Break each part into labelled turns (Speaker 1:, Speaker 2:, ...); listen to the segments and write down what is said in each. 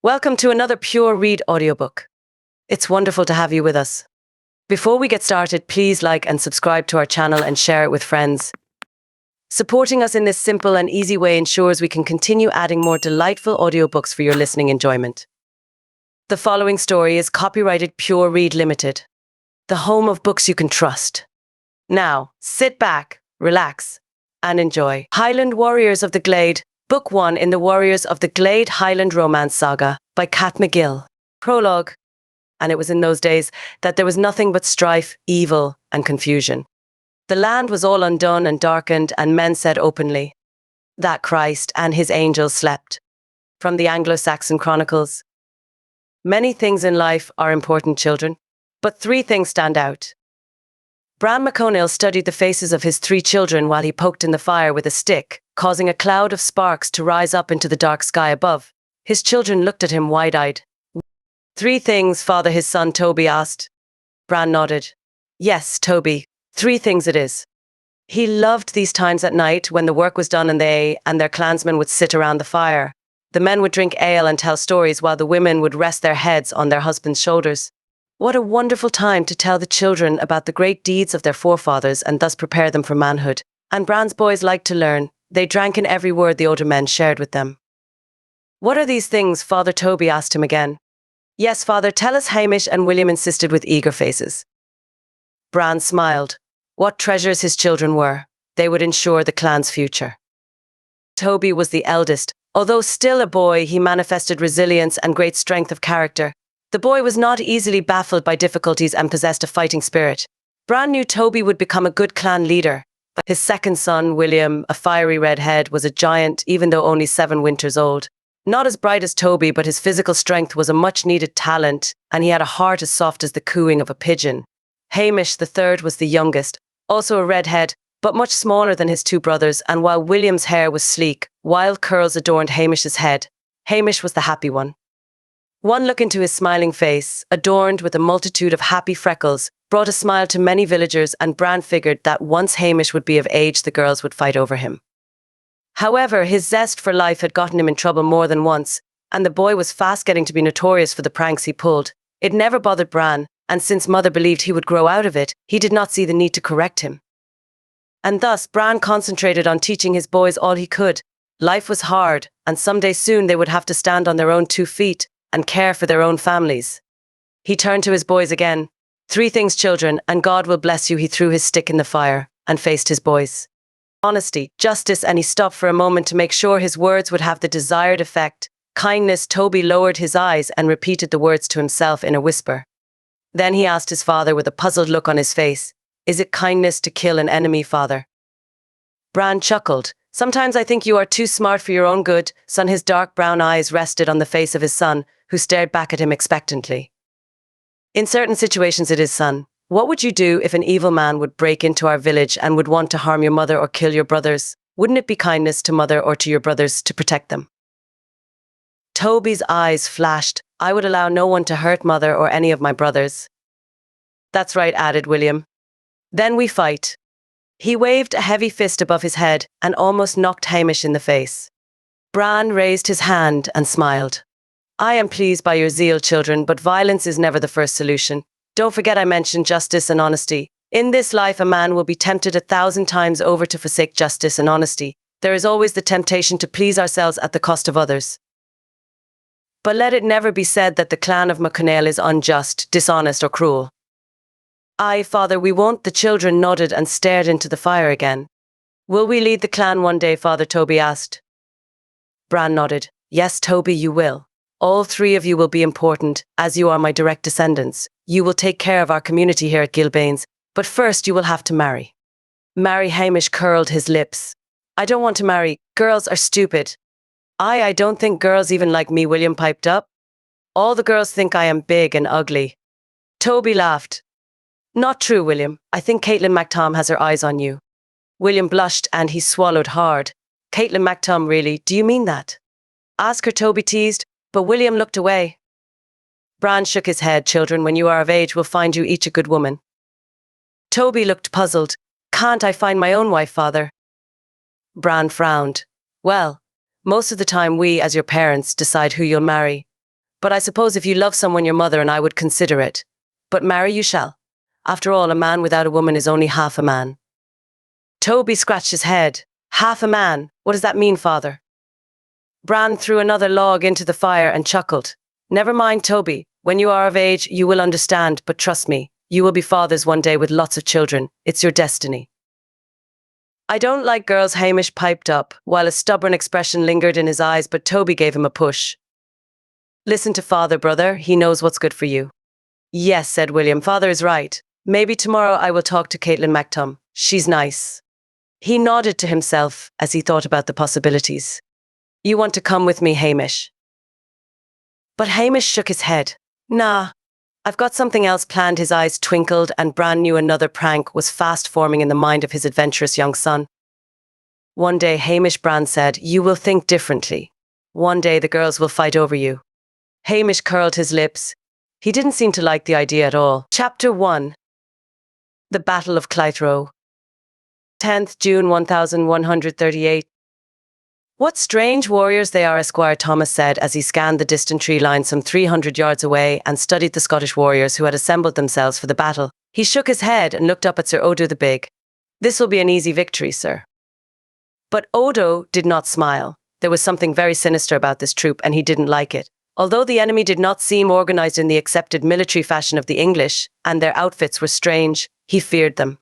Speaker 1: Welcome to another PureRead audiobook. It's wonderful to have you with us. Before we get started, please like and subscribe to our channel and share it with friends. Supporting us in this simple and easy way ensures we can continue adding more delightful audiobooks for your listening enjoyment. The following story is copyrighted PureRead Limited, the home of books you can trust. Now, sit back, relax, and enjoy. Highland Warriors of the Glade, Book 1 in the Warriors of the Glade Highland Romance Saga by McGill. Prologue. And it was in those days that there was nothing but strife, evil, and confusion. The land was all undone and darkened, and men said openly that Christ and his angels slept. From the Anglo-Saxon Chronicles. Many things in life are important, children, but 3 things stand out. Bran MacChonaill studied the faces of his 3 children while he poked in the fire with a stick, causing a cloud of sparks to rise up into the dark sky above. His children looked at him wide-eyed. 3 things, father, his son Toby asked. Bran nodded. Yes, Toby, 3 things it is. He loved these times at night when the work was done and they and their clansmen would sit around the fire. The men would drink ale and tell stories while the women would rest their heads on their husbands' shoulders. What a wonderful time to tell the children about the great deeds of their forefathers and thus prepare them for manhood. And Bran's boys liked to learn. They drank in every word the older men shared with them. What are these things, Father? Toby asked him again. Yes, father, tell us, Hamish and William insisted with eager faces. Bran smiled. What treasures his children were. They would ensure the clan's future. Toby was the eldest. Although still a boy, he manifested resilience and great strength of character. The boy was not easily baffled by difficulties and possessed a fighting spirit. Bran knew Toby would become a good clan leader. His second son, William, a fiery redhead, was a giant, even though only 7 winters old. Not as bright as Toby, but his physical strength was a much-needed talent, and he had a heart as soft as the cooing of a pigeon. Hamish, the third, was the youngest, also a redhead, but much smaller than his 2 brothers, and while William's hair was sleek, wild curls adorned Hamish's head. Hamish was the happy one. One look into his smiling face, adorned with a multitude of happy freckles, brought a smile to many villagers, and Bran figured that once Hamish would be of age, the girls would fight over him. However, his zest for life had gotten him in trouble more than once, and the boy was fast getting to be notorious for the pranks he pulled. It never bothered Bran, and since Mother believed he would grow out of it, he did not see the need to correct him. And thus, Bran concentrated on teaching his boys all he could. Life was hard, and someday soon they would have to stand on their own 2 feet, and care for their own families. He turned to his boys again. 3 things, children, and God will bless you. He threw his stick in the fire and faced his boys. Honesty, justice, and he stopped for a moment to make sure his words would have the desired effect. Kindness. Toby lowered his eyes and repeated the words to himself in a whisper. Then he asked his father with a puzzled look on his face, Is it kindness to kill an enemy, father? Bran chuckled. Sometimes I think you are too smart for your own good, son. His dark brown eyes rested on the face of his son, who stared back at him expectantly. In certain situations it is, son. What would you do if an evil man would break into our village and would want to harm your mother or kill your brothers? Wouldn't it be kindness to mother or to your brothers to protect them? Toby's eyes flashed. I would allow no one to hurt mother or any of my brothers. That's right, added William. Then we fight. He waved a heavy fist above his head and almost knocked Hamish in the face. Bran raised his hand and smiled. I am pleased by your zeal, children, but violence is never the first solution. Don't forget I mentioned justice and honesty. In this life, a man will be tempted 1,000 times over to forsake justice and honesty. There is always the temptation to please ourselves at the cost of others. But let it never be said that the clan of MacChonaill is unjust, dishonest, or cruel. Aye, father, we won't. The children nodded and stared into the fire again. Will we lead the clan one day, father? Toby asked. Bran nodded. Yes, Toby, you will. All 3 of you will be important, as you are my direct descendants. You will take care of our community here at Gilbane's, but first you will have to marry. Marry? Hamish curled his lips. I don't want to marry. Girls are stupid. I don't think girls even like me, William piped up. All the girls think I am big and ugly. Toby laughed. Not true, William. I think Caitlin MacTom has her eyes on you. William blushed and he swallowed hard. Caitlin MacTom, really? Do you mean that? Ask her, Toby teased, but William looked away. Bran shook his head. Children, when you are of age, we'll find you each a good woman. Toby looked puzzled. Can't I find my own wife, father? Bran frowned. Well, most of the time we, as your parents, decide who you'll marry. But I suppose if you love someone, your mother and I would consider it. But marry you shall. After all, a man without a woman is only half a man. Toby scratched his head. Half a man? What does that mean, father? Bran threw another log into the fire and chuckled. Never mind, Toby. When you are of age, you will understand, but trust me, you will be fathers one day with lots of children. It's your destiny. I don't like girls, Hamish piped up, while a stubborn expression lingered in his eyes, but Toby gave him a push. Listen to father, brother. He knows what's good for you. Yes, said William. Father is right. Maybe tomorrow I will talk to Caitlin MacChonaill. She's nice. He nodded to himself as he thought about the possibilities. You want to come with me, Hamish? But Hamish shook his head. Nah, I've got something else planned. His eyes twinkled, and Bran knew another prank was fast forming in the mind of his adventurous young son. One day, Hamish, Bran said, you will think differently. One day the girls will fight over you. Hamish curled his lips. He didn't seem to like the idea at all. Chapter 1. The Battle of Glade. 10th June 1138. What strange warriors they are, Esquire Thomas said as he scanned the distant tree line some 300 yards away and studied the Scottish warriors who had assembled themselves for the battle. He shook his head and looked up at Sir Odo the Big. This will be an easy victory, sir. But Odo did not smile. There was something very sinister about this troop, and he didn't like it. Although the enemy did not seem organized in the accepted military fashion of the English, and their outfits were strange, he feared them.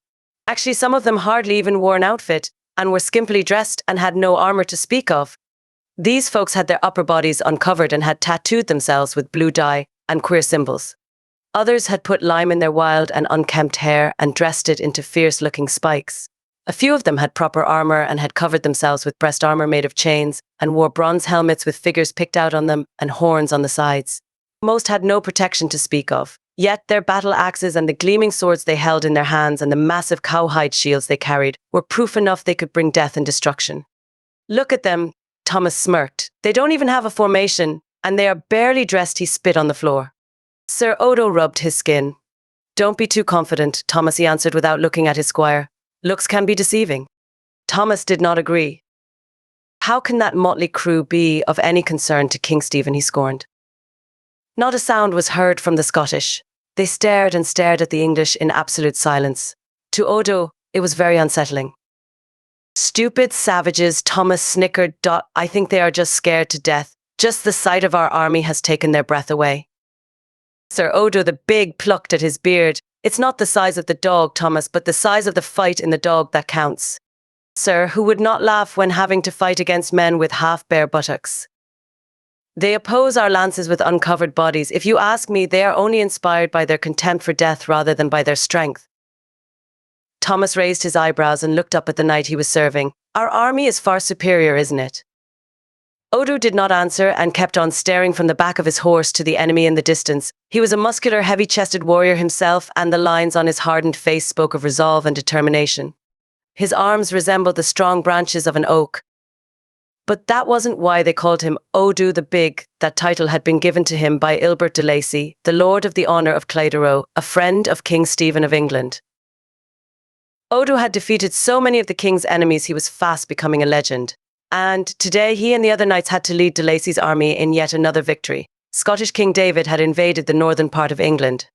Speaker 1: Actually, some of them hardly even wore an outfit, and were skimpily dressed and had no armor to speak of. These folks had their upper bodies uncovered and had tattooed themselves with blue dye and queer symbols. Others had put lime in their wild and unkempt hair and dressed it into fierce-looking spikes. A few of them had proper armor and had covered themselves with breast armor made of chains and wore bronze helmets with figures picked out on them and horns on the sides. Most had no protection to speak of. Yet their battle axes and the gleaming swords they held in their hands and the massive cowhide shields they carried were proof enough they could bring death and destruction. Look at them, Thomas smirked. They don't even have a formation, and they are barely dressed. He spit on the floor. Sir Odo rubbed his skin. Don't be too confident, Thomas, he answered without looking at his squire. Looks can be deceiving. Thomas did not agree. How can that motley crew be of any concern to King Stephen, he scorned. Not a sound was heard from the Scottish. They stared and stared at the English in absolute silence. To Odo, it was very unsettling. Stupid savages, Thomas snickered. I think they are just scared to death. Just the sight of our army has taken their breath away. Sir Odo the Big plucked at his beard. It's not the size of the dog, Thomas, but the size of the fight in the dog that counts. Sir, who would not laugh when having to fight against men with half-bare buttocks? They oppose our lances with uncovered bodies. If you ask me, they are only inspired by their contempt for death rather than by their strength. Thomas raised his eyebrows and looked up at the knight he was serving. Our army is far superior, isn't it? Odo did not answer and kept on staring from the back of his horse to the enemy in the distance. He was a muscular, heavy-chested warrior himself, and the lines on his hardened face spoke of resolve and determination. His arms resembled the strong branches of an oak. But that wasn't why they called him Odo the Big. That title had been given to him by Ilbert de Lacy, the Lord of the Honour of Glade, a friend of King Stephen of England. Odo had defeated so many of the king's enemies he was fast becoming a legend. And today he and the other knights had to lead de Lacy's army in yet another victory. Scottish King David had invaded the northern part of England.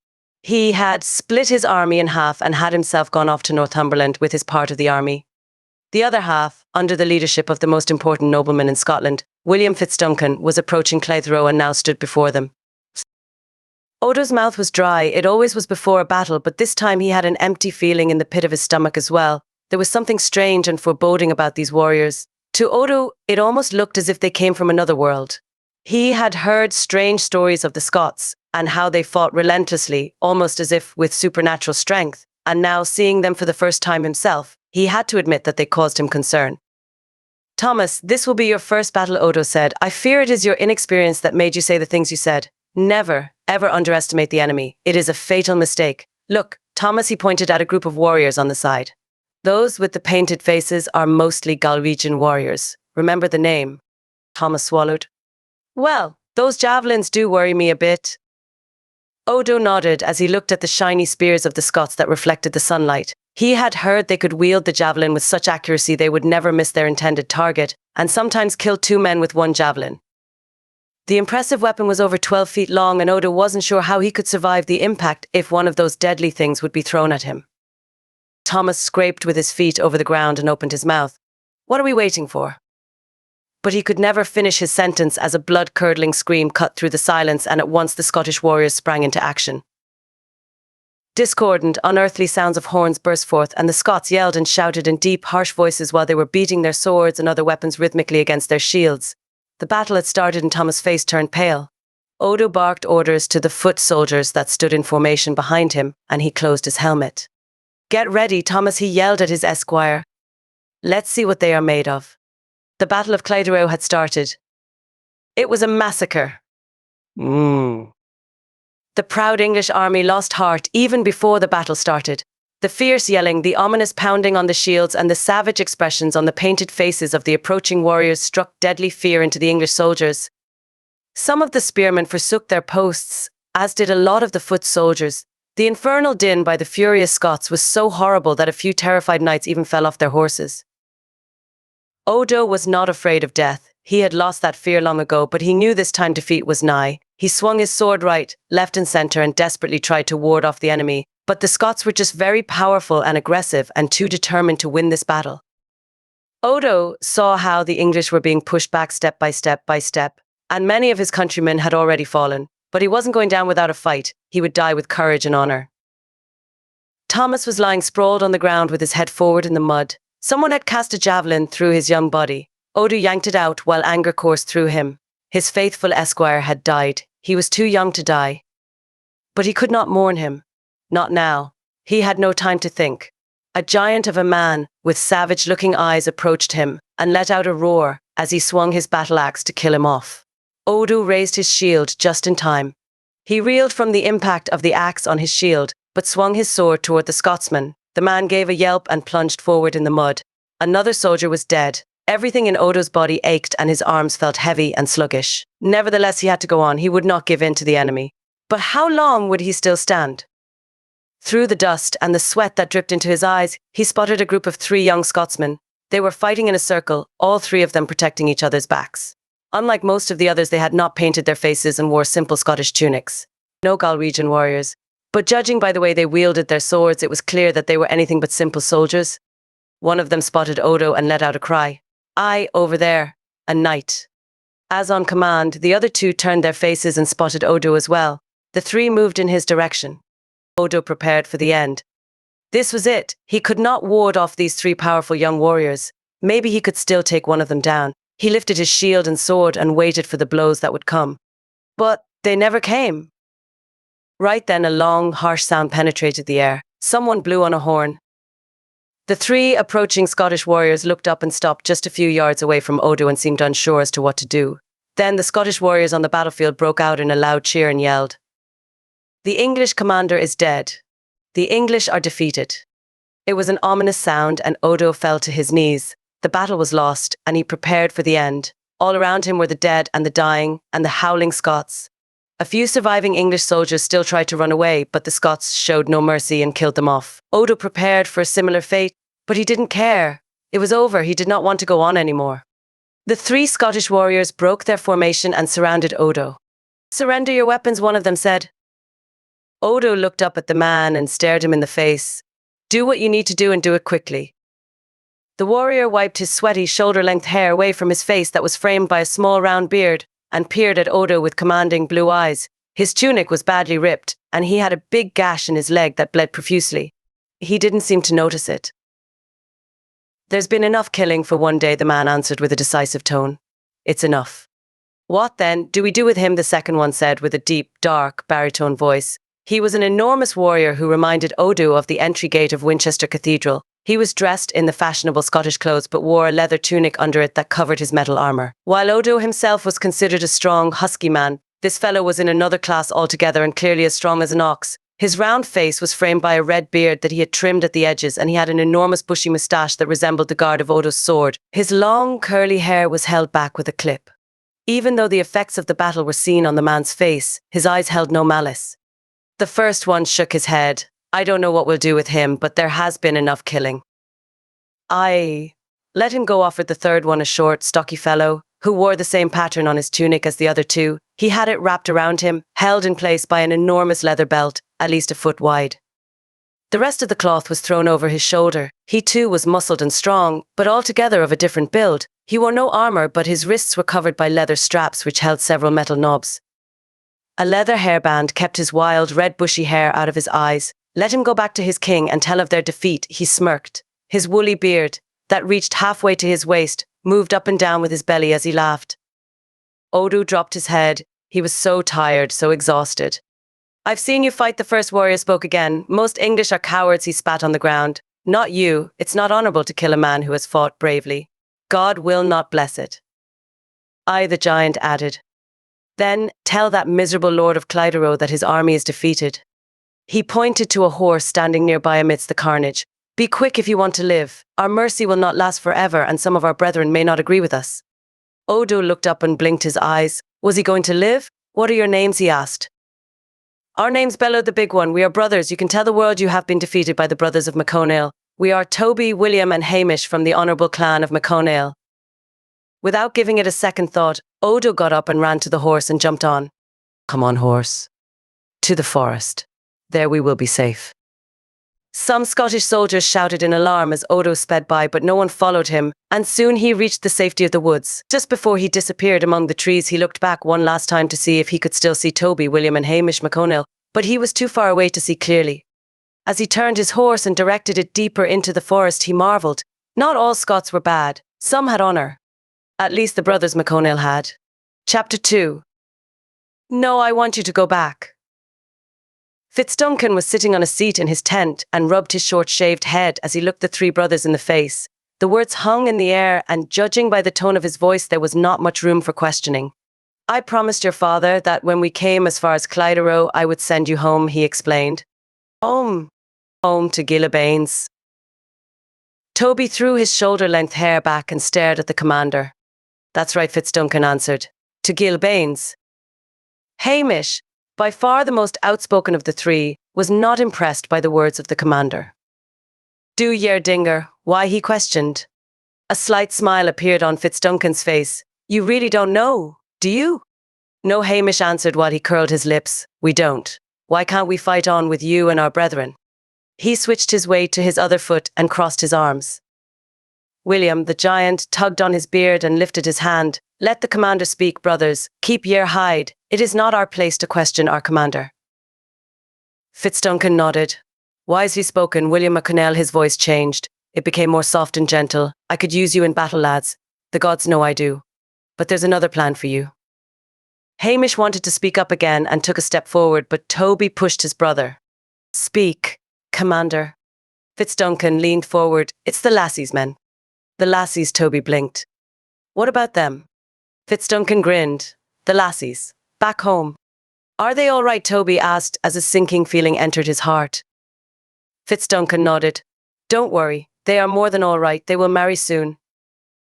Speaker 1: He had split his army in half and had himself gone off to Northumberland with his part of the army. The other half, under the leadership of the most important nobleman in Scotland, William Fitzduncan, was approaching Glade and now stood before them. Odo's mouth was dry. It always was before a battle, but this time he had an empty feeling in the pit of his stomach as well. There was something strange and foreboding about these warriors. To Odo, it almost looked as if they came from another world. He had heard strange stories of the Scots and how they fought relentlessly, almost as if with supernatural strength, and now seeing them for the first time himself, he had to admit that they caused him concern. Thomas, this will be your first battle, Odo said. I fear it is your inexperience that made you say the things you said. Never, ever underestimate the enemy. It is a fatal mistake. Look, Thomas, he pointed at a group of warriors on the side. Those with the painted faces are mostly Galwegian warriors. Remember the name? Thomas swallowed. Well, those javelins do worry me a bit. Odo nodded as he looked at the shiny spears of the Scots that reflected the sunlight. He had heard they could wield the javelin with such accuracy they would never miss their intended target, and sometimes kill two men with one javelin. The impressive weapon was over 12 feet long, and Odo wasn't sure how he could survive the impact if one of those deadly things would be thrown at him. Thomas scraped with his feet over the ground and opened his mouth. "What are we waiting for?" But he could never finish his sentence as a blood-curdling scream cut through the silence, and at once the Scottish warriors sprang into action. Discordant, unearthly sounds of horns burst forth, and the Scots yelled and shouted in deep, harsh voices while they were beating their swords and other weapons rhythmically against their shields. The battle had started and Thomas' face turned pale. Odo barked orders to the foot soldiers that stood in formation behind him, and he closed his helmet. "Get ready, Thomas," he yelled at his esquire. "Let's see what they are made of." The Battle of Glade had started. It was a massacre. The proud English army lost heart even before the battle started. The fierce yelling, the ominous pounding on the shields, and the savage expressions on the painted faces of the approaching warriors struck deadly fear into the English soldiers. Some of the spearmen forsook their posts, as did a lot of the foot soldiers. The infernal din by the furious Scots was so horrible that a few terrified knights even fell off their horses. Odo was not afraid of death. He had lost that fear long ago, but he knew this time defeat was nigh. He swung his sword right, left and center and desperately tried to ward off the enemy, but the Scots were just very powerful and aggressive and too determined to win this battle. Odo saw how the English were being pushed back step by step, and many of his countrymen had already fallen, but he wasn't going down without a fight. He would die with courage and honor. Thomas was lying sprawled on the ground with his head forward in the mud. Someone had cast a javelin through his young body. Odo yanked it out while anger coursed through him. His faithful esquire had died. He was too young to die. But he could not mourn him. Not now. He had no time to think. A giant of a man with savage-looking eyes approached him and let out a roar as he swung his battle axe to kill him off. Odo raised his shield just in time. He reeled from the impact of the axe on his shield, but swung his sword toward the Scotsman. The man gave a yelp and plunged forward in the mud. Another soldier was dead. Everything in Odo's body ached and his arms felt heavy and sluggish. Nevertheless, he had to go on. He would not give in to the enemy. But how long would he still stand? Through the dust and the sweat that dripped into his eyes, he spotted a group of 3 young Scotsmen. They were fighting in a circle, all 3 of them protecting each other's backs. Unlike most of the others, they had not painted their faces and wore simple Scottish tunics. No Galwegian warriors. But judging by the way they wielded their swords, it was clear that they were anything but simple soldiers. One of them spotted Odo and let out a cry. "Aye, over there, a knight." As on command, the other 2 turned their faces and spotted Odo as well. The 3 moved in his direction. Odo prepared for the end. This was it. He could not ward off these 3 powerful young warriors. Maybe he could still take one of them down. He lifted his shield and sword and waited for the blows that would come. But they never came. Right then, a long, harsh sound penetrated the air. Someone blew on a horn. The 3 approaching Scottish warriors looked up and stopped just a few yards away from Odo and seemed unsure as to what to do. Then the Scottish warriors on the battlefield broke out in a loud cheer and yelled, "The English commander is dead. The English are defeated." It was an ominous sound, and Odo fell to his knees. The battle was lost, and he prepared for the end. All around him were the dead and the dying and the howling Scots. A few surviving English soldiers still tried to run away, but the Scots showed no mercy and killed them off. Odo prepared for a similar fate, but he didn't care. It was over. He did not want to go on anymore. The 3 Scottish warriors broke their formation and surrounded Odo. "Surrender your weapons," one of them said. Odo looked up at the man and stared him in the face. "Do what you need to do and do it quickly." The warrior wiped his sweaty, shoulder-length hair away from his face that was framed by a small round beard and peered at Odo with commanding blue eyes. His tunic was badly ripped, and he had a big gash in his leg that bled profusely. He didn't seem to notice it. "There's been enough killing for one day," the man answered with a decisive tone. "It's enough." "What then do we do with him?" the second one said with a deep, dark, baritone voice. He was an enormous warrior who reminded Odo of the entry gate of Winchester Cathedral. He was dressed in the fashionable Scottish clothes but wore a leather tunic under it that covered his metal armor. While Odo himself was considered a strong, husky man, this fellow was in another class altogether and clearly as strong as an ox. His round face was framed by a red beard that he had trimmed at the edges, and he had an enormous bushy moustache that resembled the guard of Odo's sword. His long, curly hair was held back with a clip. Even though the effects of the battle were seen on the man's face, his eyes held no malice. The first one shook his head. "I don't know what we'll do with him, but there has been enough killing." "Aye, let him go," offered the third one, a short, stocky fellow who wore the same pattern on his tunic as the other two. He had it wrapped around him, held in place by an enormous leather belt, at least a foot wide. The rest of the cloth was thrown over his shoulder. He too was muscled and strong, but altogether of a different build. He wore no armor, but his wrists were covered by leather straps which held several metal knobs. A leather hairband kept his wild, red bushy hair out of his eyes. Let him go back to his king and tell of their defeat, he smirked. His woolly beard, that reached halfway to his waist, moved up and down with his belly as he laughed. Odo dropped his head. He was so tired, so exhausted. "I've seen you fight," the first warrior spoke again. "Most English are cowards," he spat on the ground. "Not you. It's not honorable to kill a man who has fought bravely. God will not bless it." "Aye," the giant added. "Then tell that miserable lord of Glade that his army is defeated." He pointed to a horse standing nearby amidst the carnage. "Be quick if you want to live. Our mercy will not last forever, and some of our brethren may not agree with us." Odo looked up and blinked his eyes. Was he going to live? "What are your names?" he asked. "Our name's bellowed the big one. We are brothers. You can tell the world you have been defeated by the brothers of MacChonaill. We are Toby, William, and Hamish from the honourable clan of MacChonaill." Without giving it a second thought, Odo got up and ran to the horse and jumped on. "Come on, horse. To the forest. There we will be safe." Some Scottish soldiers shouted in alarm as Odo sped by, but no one followed him, and soon he reached the safety of the woods. Just before he disappeared among the trees, he looked back one last time to see if he could still see Toby, William, and Hamish MacChonaill, but he was too far away to see clearly. As he turned his horse and directed it deeper into the forest, he marvelled. Not all Scots were bad. Some had honour. At least the brothers MacChonaill had. Chapter 2. "No, I want you to go back." Fitzduncan was sitting on a seat in his tent and rubbed his short-shaved head as he looked the three brothers in the face. The words hung in the air, and judging by the tone of his voice, there was not much room for questioning. "I promised your father that when we came as far as Glade, I would send you home," he explained. Home to Gilbane's." Toby threw his shoulder-length hair back and stared at the commander. "That's right," Fitzduncan answered. "To Gilbane's." Hamish, by far the most outspoken of the three, was not impressed by the words of the commander. "Do yer dinger, why?" he questioned. A slight smile appeared on Fitzduncan's face. "You really don't know, do you?" "No," Hamish answered while he curled his lips. "We don't. Why can't we fight on with you and our brethren?" He switched his weight to his other foot and crossed his arms. William, the giant, tugged on his beard and lifted his hand. "Let the commander speak, brothers. Keep yer hide. It is not our place to question our commander." Fitzduncan nodded. Wisely spoken, William MacChonaill, his voice changed. It became more soft and gentle. "I could use you in battle, lads. The gods know I do. But there's another plan for you." Hamish wanted to speak up again and took a step forward, but Toby pushed his brother. "Speak, commander." Fitzduncan leaned forward. "It's the lassies, men." "The lassies," Toby blinked. "What about them?" Fitzduncan grinned. "The lassies. Back home." "Are they all right?" Toby asked as a sinking feeling entered his heart. Fitzduncan nodded. "Don't worry. They are more than all right. They will marry soon."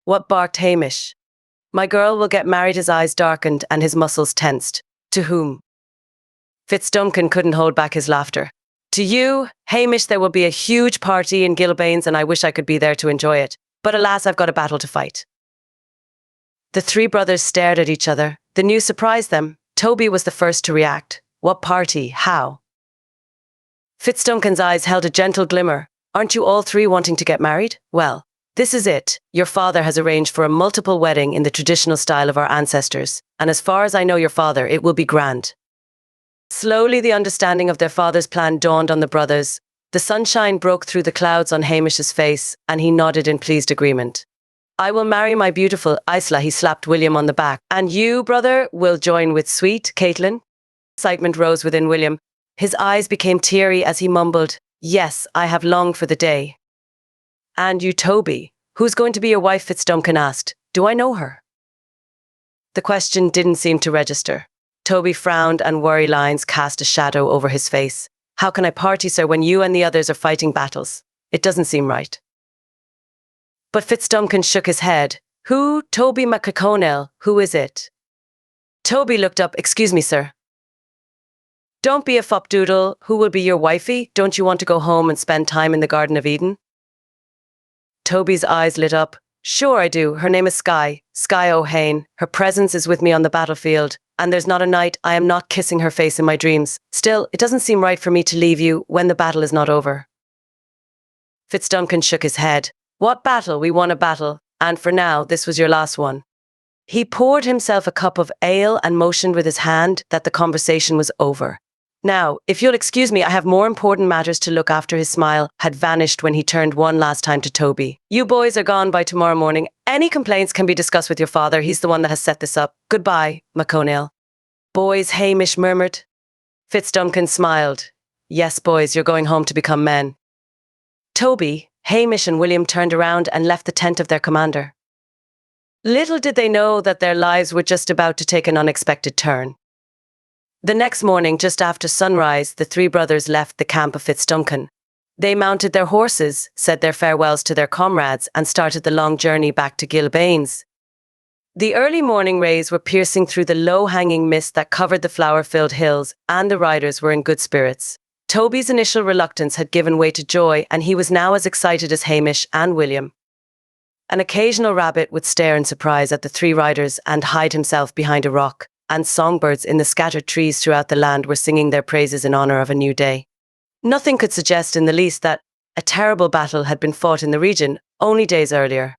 Speaker 1: "What?" barked Hamish. "My girl will get married." His eyes darkened and his muscles tensed. "To whom?" Fitzduncan couldn't hold back his laughter. "To you, Hamish. There will be a huge party in Gilbane's and I wish I could be there to enjoy it. But alas, I've got a battle to fight." The three brothers stared at each other. The news surprised them. Toby was the first to react. "What party? How?" Fitzduncan's eyes held a gentle glimmer. "Aren't you all three wanting to get married? Well, this is it. Your father has arranged for a multiple wedding in the traditional style of our ancestors, and as far as I know your father, it will be grand." Slowly, the understanding of their father's plan dawned on the brothers. The sunshine broke through the clouds on Hamish's face, and he nodded in pleased agreement. "I will marry my beautiful Isla," he slapped William on the back. "And you, brother, will join with sweet Caitlin?" Excitement rose within William. His eyes became teary as he mumbled, "Yes, I have longed for the day." "And you, Toby, who's going to be your wife?" Fitzduncan asked. "Do I know her?" The question didn't seem to register. Toby frowned and worry lines cast a shadow over his face. "How can I party, sir, when you and the others are fighting battles? It doesn't seem right." But Fitzduncan shook his head. "Who? Toby MacChonaill. Who is it?" Toby looked up. "Excuse me, sir." "Don't be a fopdoodle. Who will be your wifey? Don't you want to go home and spend time in the Garden of Eden?" Toby's eyes lit up. Sure I do. Her name is Skye O'Hain. Her presence is with me on the battlefield, and there's not a night I am not kissing her face in my dreams. Still, it doesn't seem right for me to leave you when the battle is not over. Fitzduncan shook his head. What battle? We won a battle, and for now, this was your last one. He poured himself a cup of ale and motioned with his hand that the conversation was over. Now, if you'll excuse me, I have more important matters to look after. His smile had vanished when he turned one last time to Toby. You boys are gone by tomorrow morning. Any complaints can be discussed with your father. He's the one that has set this up. Goodbye, MacChonaill. Boys, Hamish murmured. Fitzduncan smiled. Yes, boys, you're going home to become men. Toby, Hamish and William turned around and left the tent of their commander. Little did they know that their lives were just about to take an unexpected turn. The next morning, just after sunrise, the three brothers left the camp of Fitzduncan. They mounted their horses, said their farewells to their comrades, and started the long journey back to Gilbane's. The early morning rays were piercing through the low-hanging mist that covered the flower-filled hills, and the riders were in good spirits. Toby's initial reluctance had given way to joy, and he was now as excited as Hamish and William. An occasional rabbit would stare in surprise at the three riders and hide himself behind a rock, and songbirds in the scattered trees throughout the land were singing their praises in honor of a new day. Nothing could suggest in the least that a terrible battle had been fought in the region only days earlier.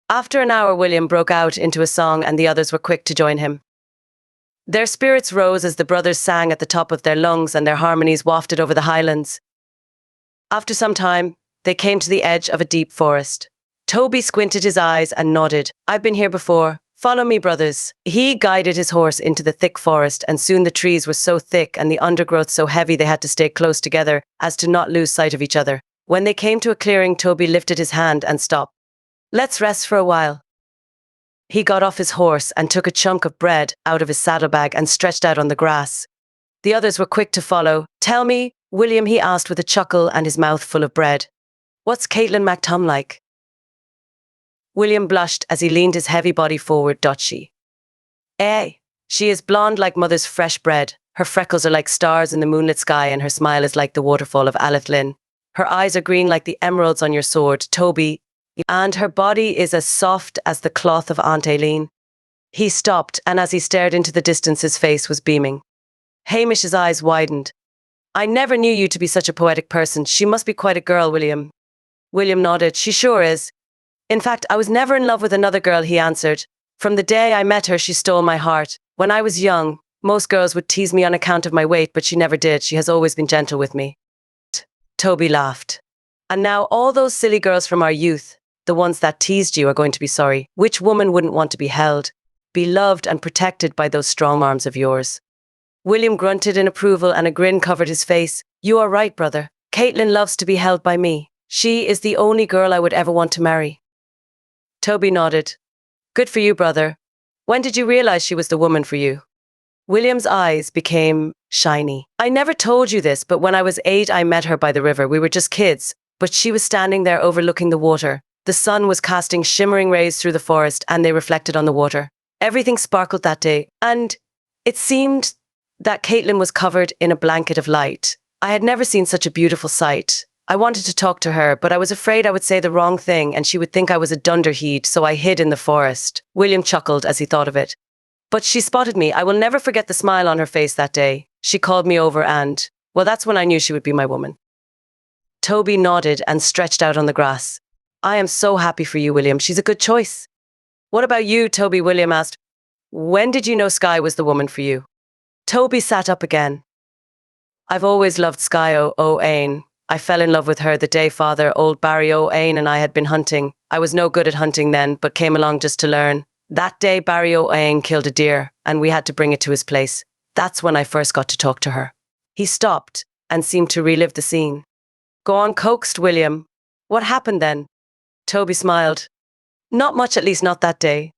Speaker 1: After an hour, William broke out into a song and the others were quick to join him. Their spirits rose as the brothers sang at the top of their lungs and their harmonies wafted over the Highlands. After some time, they came to the edge of a deep forest. Toby squinted his eyes and nodded. I've been here before. Follow me, brothers. He guided his horse into the thick forest, and soon the trees were so thick and the undergrowth so heavy they had to stay close together as to not lose sight of each other. When they came to a clearing, Toby lifted his hand and stopped. Let's rest for a while. He got off his horse and took a chunk of bread out of his saddlebag and stretched out on the grass. The others were quick to follow. Tell me, William, he asked with a chuckle and his mouth full of bread. What's Caitlin MacTum like? William blushed as he leaned his heavy body forward. She is blonde like mother's fresh bread. Her freckles are like stars in the moonlit sky and her smile is like the waterfall of Alethlin. Her eyes are green like the emeralds on your sword, Toby, and her body is as soft as the cloth of Aunt Aileen. He stopped, and as he stared into the distance, his face was beaming. Hamish's eyes widened. I never knew you to be such a poetic person. She must be quite a girl, William. William nodded. She sure is. In fact, I was never in love with another girl, he answered. From the day I met her, she stole my heart. When I was young, most girls would tease me on account of my weight, but she never did. She has always been gentle with me. Toby laughed. And now all those silly girls from our youth, the ones that teased you, are going to be sorry. Which woman wouldn't want to be held, be loved and protected by those strong arms of yours? William grunted in approval and a grin covered his face. You are right, brother. Caitlin loves to be held by me. She is the only girl I would ever want to marry. Toby nodded. Good for you, brother. When did you realize she was the woman for you? William's eyes became shiny. I never told you this, but when I was 8, I met her by the river. We were just kids, but she was standing there overlooking the water. The sun was casting shimmering rays through the forest, and they reflected on the water. Everything sparkled that day, and it seemed that Caitlin was covered in a blanket of light. I had never seen such a beautiful sight. I wanted to talk to her, but I was afraid I would say the wrong thing and she would think I was a dunderhead, so I hid in the forest. William chuckled as he thought of it. But she spotted me. I will never forget the smile on her face that day. She called me over and, well, that's when I knew she would be my woman. Toby nodded and stretched out on the grass. I am so happy for you, William. She's a good choice. What about you, Toby? William asked. When did you know Skye was the woman for you? Toby sat up again. I've always loved Skye O'Hain. I fell in love with her the day Father, old Barry O'Hain, and I had been hunting. I was no good at hunting then, but came along just to learn. That day, Barry O'Hain killed a deer, and we had to bring it to his place. That's when I first got to talk to her. He stopped and seemed to relive the scene. Go on, coaxed William. What happened then? Toby smiled. Not much, at least not that day.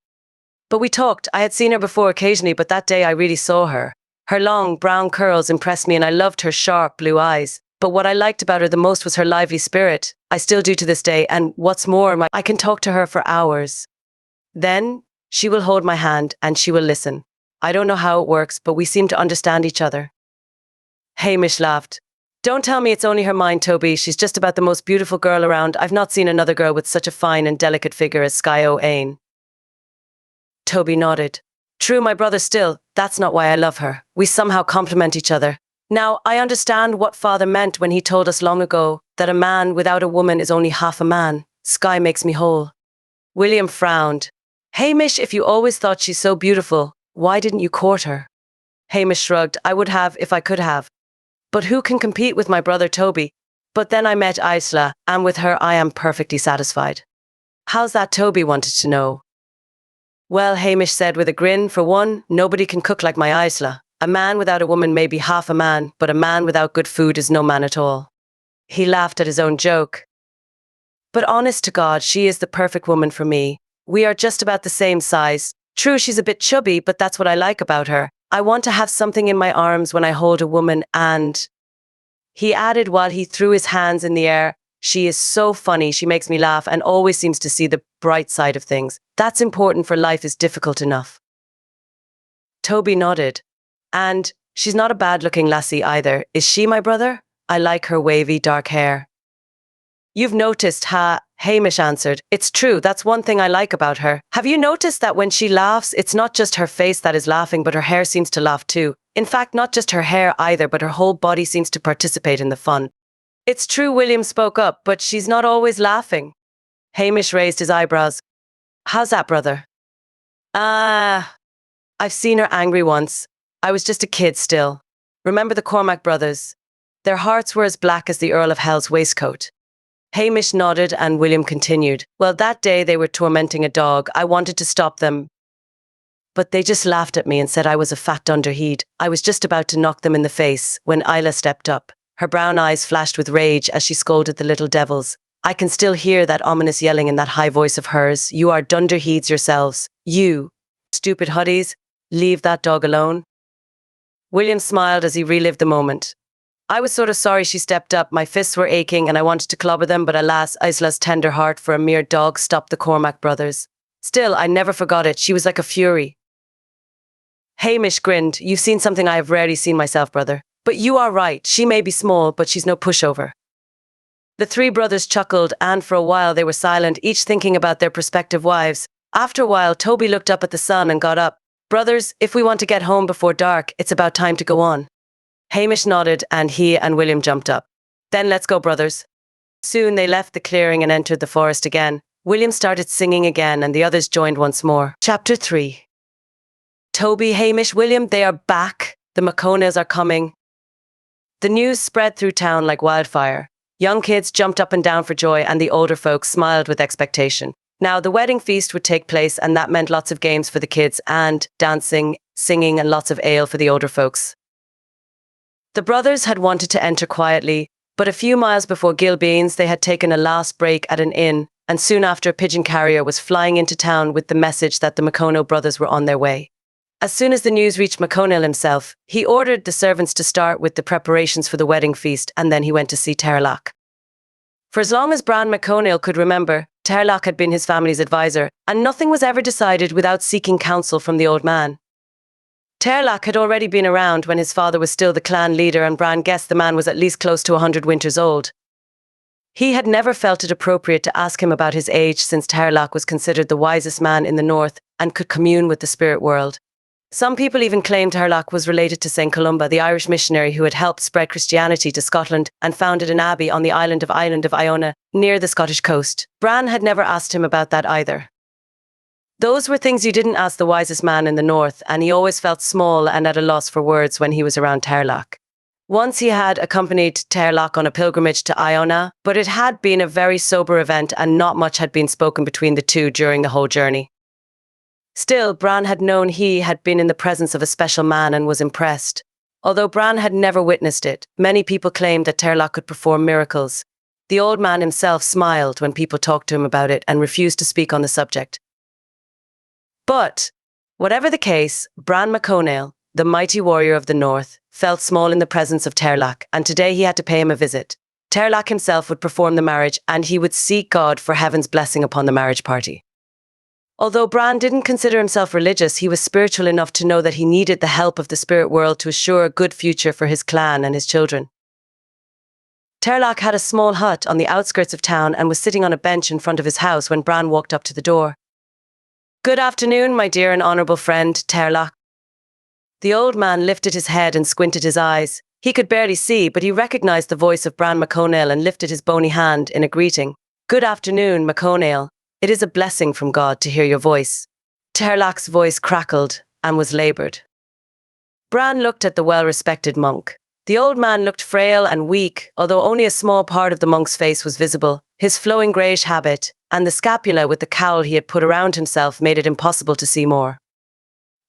Speaker 1: But we talked. I had seen her before occasionally, but that day I really saw her. Her long brown curls impressed me, and I loved her sharp blue eyes. But what I liked about her the most was her lively spirit. I still do to this day, and what's more, I can talk to her for hours. Then she will hold my hand and she will listen. I don't know how it works, but we seem to understand each other. Hamish laughed. Don't tell me it's only her mind, Toby. She's just about the most beautiful girl around. I've not seen another girl with such a fine and delicate figure as Skye O'Ain. Toby nodded. True, my brother still. That's not why I love her. We somehow complement each other. Now, I understand what father meant when he told us long ago that a man without a woman is only half a man. Skye makes me whole. William frowned. Hamish, if you always thought she's so beautiful, why didn't you court her? Hamish shrugged. I would have if I could have. But who can compete with my brother Toby? But then I met Isla, and with her I am perfectly satisfied. How's that, Toby wanted to know. Well, Hamish said with a grin, for one, nobody can cook like my Isla. A man without a woman may be half a man, but a man without good food is no man at all. He laughed at his own joke. But honest to God, she is the perfect woman for me. We are just about the same size. True, she's a bit chubby, but that's what I like about her. I want to have something in my arms when I hold a woman, and... He added while he threw his hands in the air, she is so funny, she makes me laugh and always seems to see the bright side of things. That's important, for life is difficult enough. Toby nodded. And she's not a bad-looking lassie either. Is she, my brother? I like her wavy, dark hair. You've noticed, Hamish answered. It's true, that's one thing I like about her. Have you noticed that when she laughs, it's not just her face that is laughing, but her hair seems to laugh too? In fact, not just her hair either, but her whole body seems to participate in the fun. It's true, William spoke up, but she's not always laughing. Hamish raised his eyebrows. How's that, brother? I've seen her angry once. I was just a kid still. Remember the Cormac brothers? Their hearts were as black as the Earl of Hell's waistcoat. Hamish nodded and William continued. Well, that day they were tormenting a dog. I wanted to stop them, but they just laughed at me and said I was a fat dunderhead. I was just about to knock them in the face when Isla stepped up. Her brown eyes flashed with rage as she scolded the little devils. I can still hear that ominous yelling in that high voice of hers. You are dunderheads yourselves. You, stupid huddies, leave that dog alone. William smiled as he relived the moment. I was sort of sorry she stepped up. My fists were aching and I wanted to clobber them, but alas, Isla's tender heart for a mere dog stopped the Cormac brothers. Still, I never forgot it. She was like a fury. Hamish grinned. You've seen something I have rarely seen myself, brother. But you are right. She may be small, but she's no pushover. The three brothers chuckled, and for a while they were silent, each thinking about their prospective wives. After a while, Toby looked up at the sun and got up. Brothers, if we want to get home before dark, it's about time to go on. Hamish nodded, and he and William jumped up. Then let's go, brothers. Soon they left the clearing and entered the forest again. William started singing again, and the others joined once more. Chapter 3. Toby, Hamish, William, they are back. The MacChonaill are coming. The news spread through town like wildfire. Young kids jumped up and down for joy, and the older folks smiled with expectation. Now, the wedding feast would take place, and that meant lots of games for the kids, and dancing, singing, and lots of ale for the older folks. The brothers had wanted to enter quietly, but a few miles before Gilbeans, they had taken a last break at an inn, and soon after a pigeon carrier was flying into town with the message that the MacChonaill brothers were on their way. As soon as the news reached MacChonaill himself, he ordered the servants to start with the preparations for the wedding feast, and then he went to see Prologue. For as long as Bran MacChonaill could remember, Prologue had been his family's advisor, and nothing was ever decided without seeking counsel from the old man. Prologue had already been around when his father was still the clan leader, and Bran guessed the man was at least close to 100 winters old. He had never felt it appropriate to ask him about his age, since Prologue was considered the wisest man in the north and could commune with the spirit world. Some people even claimed Prologue was related to St. Columba, the Irish missionary who had helped spread Christianity to Scotland and founded an abbey on the island of Iona, near the Scottish coast. Bran had never asked him about that either. Those were things you didn't ask the wisest man in the north, and he always felt small and at a loss for words when he was around Prologue. Once he had accompanied Prologue on a pilgrimage to Iona, but it had been a very sober event and not much had been spoken between the two during the whole journey. Still, Bran had known he had been in the presence of a special man and was impressed. Although Bran had never witnessed it, many people claimed that Prologue could perform miracles. The old man himself smiled when people talked to him about it and refused to speak on the subject. But, whatever the case, Bran MacChonaill, the mighty warrior of the north, felt small in the presence of Prologue, and today he had to pay him a visit. Prologue himself would perform the marriage, and he would seek God for heaven's blessing upon the marriage party. Although Bran didn't consider himself religious, he was spiritual enough to know that he needed the help of the spirit world to assure a good future for his clan and his children. Terlock had a small hut on the outskirts of town and was sitting on a bench in front of his house when Bran walked up to the door. "Good afternoon, my dear and honourable friend, Terlock." The old man lifted his head and squinted his eyes. He could barely see, but he recognised the voice of Bran MacChonaill and lifted his bony hand in a greeting. "Good afternoon, MacChonaill. It is a blessing from God to hear your voice." Terlock's voice crackled and was laboured. Bran looked at the well-respected monk. The old man looked frail and weak, although only a small part of the monk's face was visible. His flowing greyish habit and the scapula with the cowl he had put around himself made it impossible to see more.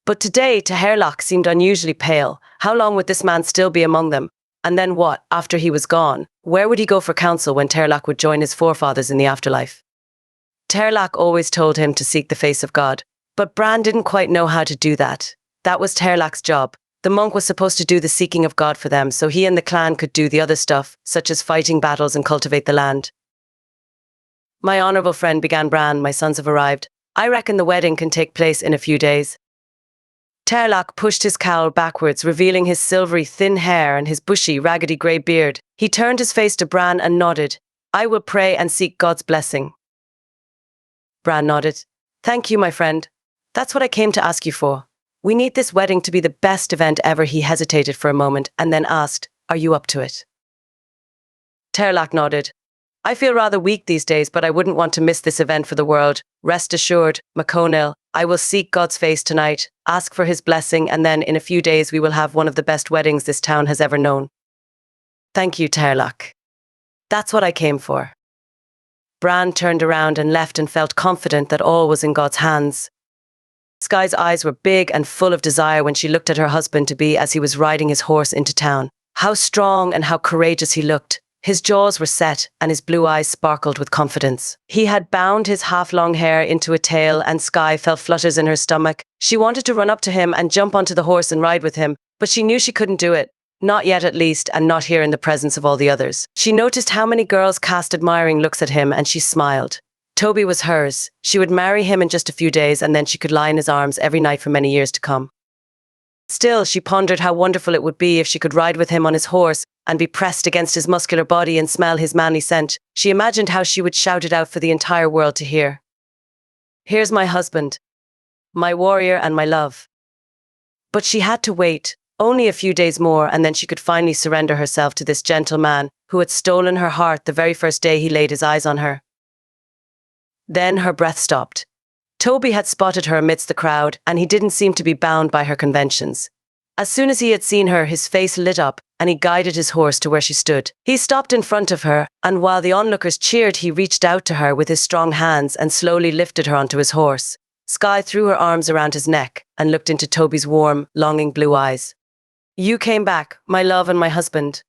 Speaker 1: But today, Terlock seemed unusually pale. How long would this man still be among them? And then what, after he was gone? Where would he go for counsel when Terlock would join his forefathers in the afterlife? Terlock always told him to seek the face of God, but Bran didn't quite know how to do that. That was Terlock's job. The monk was supposed to do the seeking of God for them, so he and the clan could do the other stuff, such as fighting battles and cultivate the land. "My honourable friend," began Bran, "my sons have arrived. I reckon the wedding can take place in a few days." Terlock pushed his cowl backwards, revealing his silvery thin hair and his bushy, raggedy grey beard. He turned his face to Bran and nodded. "I will pray and seek God's blessing." Bran nodded. "Thank you, my friend. That's what I came to ask you for. We need this wedding to be the best event ever." He hesitated for a moment and then asked, "Are you up to it?" Terlock nodded. "I feel rather weak these days, but I wouldn't want to miss this event for the world. Rest assured, MacChonaill, I will seek God's face tonight, ask for his blessing, and then in a few days we will have one of the best weddings this town has ever known." "Thank you, Terlock. That's what I came for." Bran turned around and left and felt confident that all was in God's hands. Skye's eyes were big and full of desire when she looked at her husband-to-be as he was riding his horse into town. How strong and how courageous he looked. His jaws were set and his blue eyes sparkled with confidence. He had bound his half-long hair into a tail and Skye felt flutters in her stomach. She wanted to run up to him and jump onto the horse and ride with him, but she knew she couldn't do it. Not yet at least, and not here in the presence of all the others. She noticed how many girls cast admiring looks at him and she smiled. Toby was hers. She would marry him in just a few days and then she could lie in his arms every night for many years to come. Still, she pondered how wonderful it would be if she could ride with him on his horse and be pressed against his muscular body and smell his manly scent. She imagined how she would shout it out for the entire world to hear. "Here's my husband, my warrior and my love." But she had to wait, only a few days more, and then she could finally surrender herself to this gentle man who had stolen her heart the very first day he laid his eyes on her. Then her breath stopped. Toby had spotted her amidst the crowd, and he didn't seem to be bound by her conventions. As soon as he had seen her, his face lit up, and he guided his horse to where she stood. He stopped in front of her, and while the onlookers cheered, he reached out to her with his strong hands and slowly lifted her onto his horse. Skye threw her arms around his neck and looked into Toby's warm, longing blue eyes. "You came back, my love and my husband."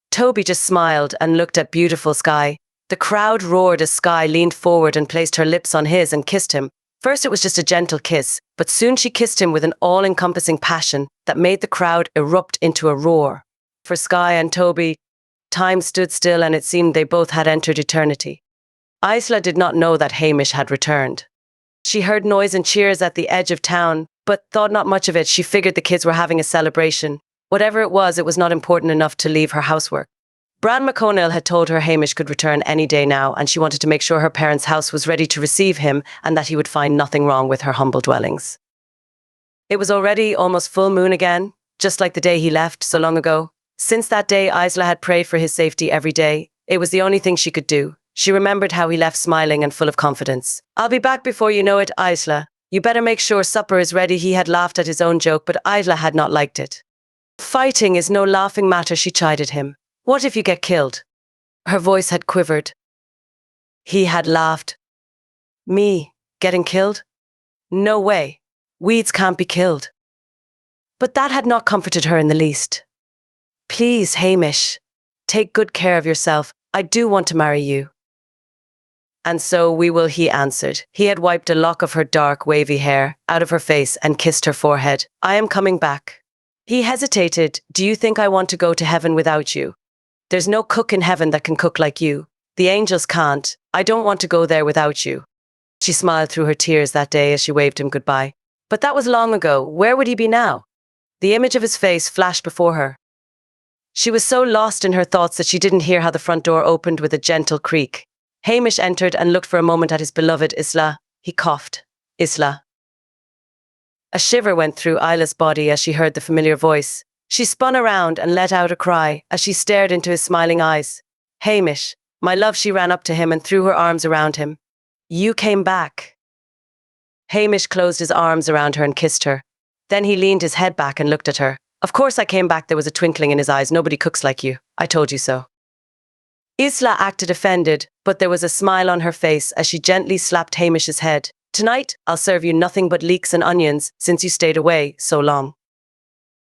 Speaker 1: Toby just smiled and looked at beautiful Skye. The crowd roared as Skye leaned forward and placed her lips on his and kissed him. First it was just a gentle kiss, but soon she kissed him with an all-encompassing passion that made the crowd erupt into a roar. For Skye and Toby, time stood still and it seemed they both had entered eternity. Isla did not know that Hamish had returned. She heard noise and cheers at the edge of town, but thought not much of it. She figured the kids were having a celebration. Whatever it was not important enough to leave her housework. Bran MacChonaill had told her Hamish could return any day now, and she wanted to make sure her parents' house was ready to receive him and that he would find nothing wrong with her humble dwellings. It was already almost full moon again, just like the day he left so long ago. Since that day, Isla had prayed for his safety every day. It was the only thing she could do. She remembered how he left smiling and full of confidence. "I'll be back before you know it, Isla. You better make sure supper is ready." He had laughed at his own joke, but Isla had not liked it. "Fighting is no laughing matter," she chided him. "What if you get killed?" Her voice had quivered. He had laughed. "Me? Getting killed? No way. Weeds can't be killed." But that had not comforted her in the least. "Please, Hamish, take good care of yourself. I do want to marry you." "And so we will," he answered. He had wiped a lock of her dark, wavy hair out of her face and kissed her forehead. "I am coming back." He hesitated. "Do you think I want to go to heaven without you? There's no cook in heaven that can cook like you. The angels can't. I don't want to go there without you." She smiled through her tears that day as she waved him goodbye. But that was long ago. Where would he be now? The image of his face flashed before her. She was so lost in her thoughts that she didn't hear how the front door opened with a gentle creak. Hamish entered and looked for a moment at his beloved Isla. He coughed. Isla. A shiver went through Isla's body as she heard the familiar voice. She spun around and let out a cry as she stared into his smiling eyes. Hamish, my love, she ran up to him and threw her arms around him. You came back. Hamish closed his arms around her and kissed her. Then he leaned his head back and looked at her. Of course I came back. There was a twinkling in his eyes. Nobody cooks like you. I told you so. Isla acted offended, but there was a smile on her face as she gently slapped Hamish's head. Tonight, I'll serve you nothing but leeks and onions since you stayed away so long.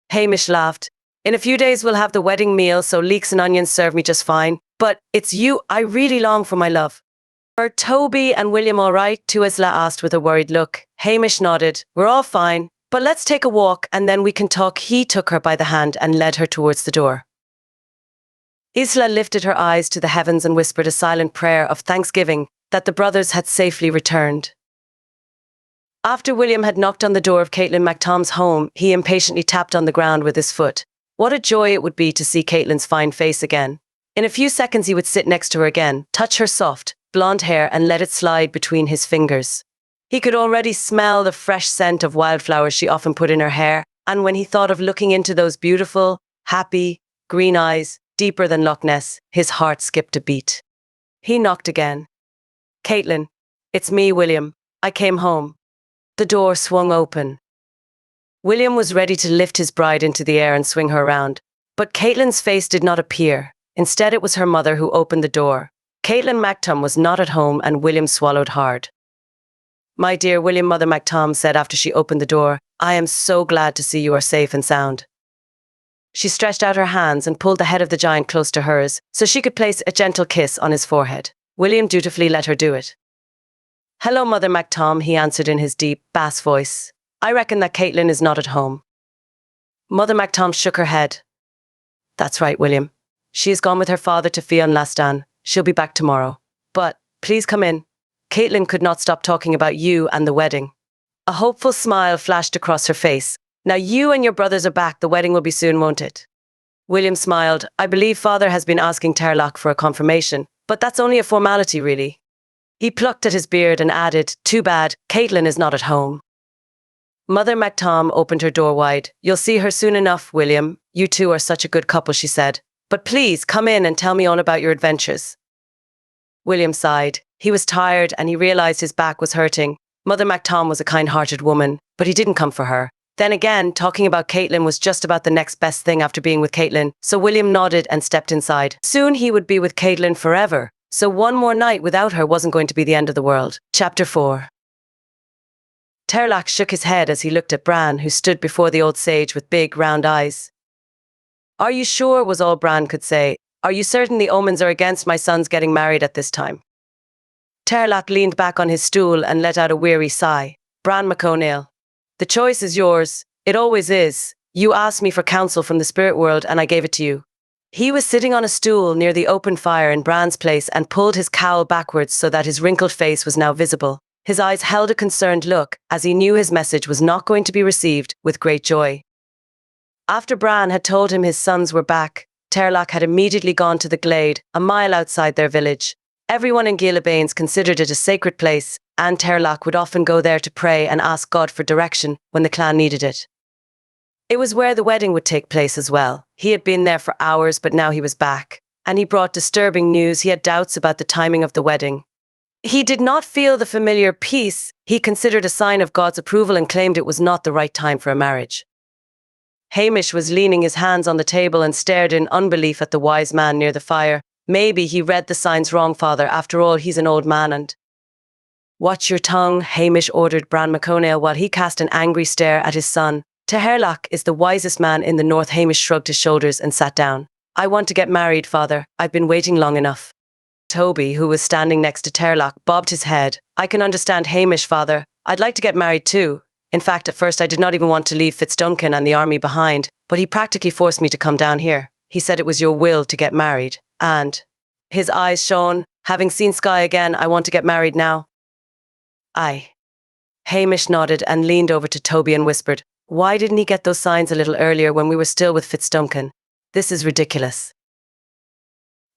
Speaker 1: Hamish laughed. In a few days we'll have the wedding meal, so leeks and onions serve me just fine. But it's you I really long for, my love. Are Toby and William all right? Isla asked with a worried look. Hamish nodded. We're all fine, but let's take a walk and then we can talk. He took her by the hand and led her towards the door. Isla lifted her eyes to the heavens and whispered a silent prayer of thanksgiving that the brothers had safely returned. After William had knocked on the door of Caitlin MacTom's home, he impatiently tapped on the ground with his foot. What a joy it would be to see Caitlin's fine face again. In a few seconds he would sit next to her again, touch her soft, blonde hair and let it slide between his fingers. He could already smell the fresh scent of wildflowers she often put in her hair, and when he thought of looking into those beautiful, happy, green eyes, deeper than Loch Ness, his heart skipped a beat. He knocked again. Caitlin, it's me, William. I came home. The door swung open. William was ready to lift his bride into the air and swing her around, but Caitlin's face did not appear. Instead, it was her mother who opened the door. Caitlin MacTom was not at home, and William swallowed hard. My dear William, Mother MacTom said after she opened the door, I am so glad to see you are safe and sound. She stretched out her hands and pulled the head of the giant close to hers so she could place a gentle kiss on his forehead. William dutifully let her do it. Hello, Mother MacTom, he answered in his deep, bass voice. I reckon that Caitlin is not at home. Mother MacTom shook her head. That's right, William. She has gone with her father to Fionn Lastan. She'll be back tomorrow. But, please come in. Caitlin could not stop talking about you and the wedding. A hopeful smile flashed across her face. Now you and your brothers are back. The wedding will be soon, won't it? William smiled. I believe father has been asking Terlock for a confirmation, but that's only a formality, really. He plucked at his beard and added, too bad, Caitlin is not at home. Mother MacTom opened her door wide. You'll see her soon enough, William. You two are such a good couple, she said. But please, come in and tell me all about your adventures. William sighed. He was tired and he realized his back was hurting. Mother MacTom was a kind-hearted woman, but he didn't come for her. Then again, talking about Caitlin was just about the next best thing after being with Caitlin, so William nodded and stepped inside. Soon he would be with Caitlin forever, so one more night without her wasn't going to be the end of the world. Chapter 4. Terlock shook his head as he looked at Bran, who stood before the old sage with big, round eyes. Are you sure, was all Bran could say. Are you certain the omens are against my sons getting married at this time? Terlock leaned back on his stool and let out a weary sigh. Bran MacChonaill. The choice is yours. It always is. You asked me for counsel from the spirit world and I gave it to you. He was sitting on a stool near the open fire in Bran's place and pulled his cowl backwards so that his wrinkled face was now visible. His eyes held a concerned look as he knew his message was not going to be received with great joy. After Bran had told him his sons were back, Terlock had immediately gone to the Glade, a mile outside their village. Everyone in Gila considered it a sacred place, and Terlock would often go there to pray and ask God for direction when the clan needed it. It was where the wedding would take place as well. He had been there for hours, but now he was back, and he brought disturbing news. He had doubts about the timing of the wedding. He did not feel the familiar peace he considered a sign of God's approval and claimed it was not the right time for a marriage. Hamish was leaning his hands on the table and stared in unbelief at the wise man near the fire. Maybe he read the signs wrong, father. After all, he's an old man and... Watch your tongue, Hamish ordered Bran MacChonaill while he cast an angry stare at his son. Terlock is the wisest man in the north. Hamish shrugged his shoulders and sat down. I want to get married, father. I've been waiting long enough. Toby, who was standing next to Terlock, bobbed his head. I can understand Hamish, father. I'd like to get married too. In fact, at first I did not even want to leave Fitzduncan and the army behind, but he practically forced me to come down here. He said it was your will to get married. And his eyes shone. Having seen Skye again, I want to get married now. Aye. Hamish nodded and leaned over to Toby and whispered, why didn't he get those signs a little earlier when we were still with Fitzduncan? This is ridiculous.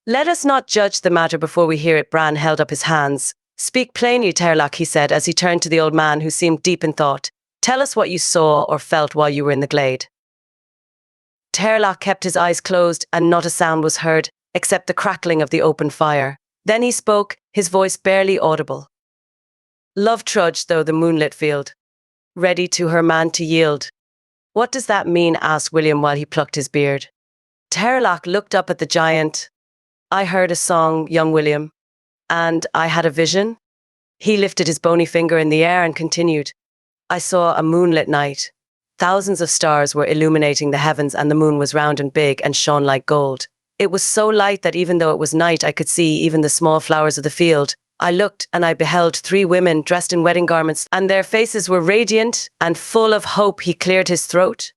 Speaker 1: Let us not judge the matter before we hear it. Bran held up his hands. Speak plainly, Terlach, he said as he turned to the old man who seemed deep in thought. Tell us what you saw or felt while you were in the glade. Terlach kept his eyes closed and not a sound was heard, except the crackling of the open fire. Then he spoke, his voice barely audible. Love trudged through the moonlit field, ready to her man to yield. What does that mean? Asked William while he plucked his beard. Terlach looked up at the giant. I heard a song, young William, and I had a vision. He lifted his bony finger in the air and continued. I saw a moonlit night. Thousands of stars were illuminating the heavens and the moon was round and big and shone like gold. It was so light that even though it was night, I could see even the small flowers of the field. I looked and I beheld 3 women dressed in wedding garments and their faces were radiant and full of hope. He cleared his throat.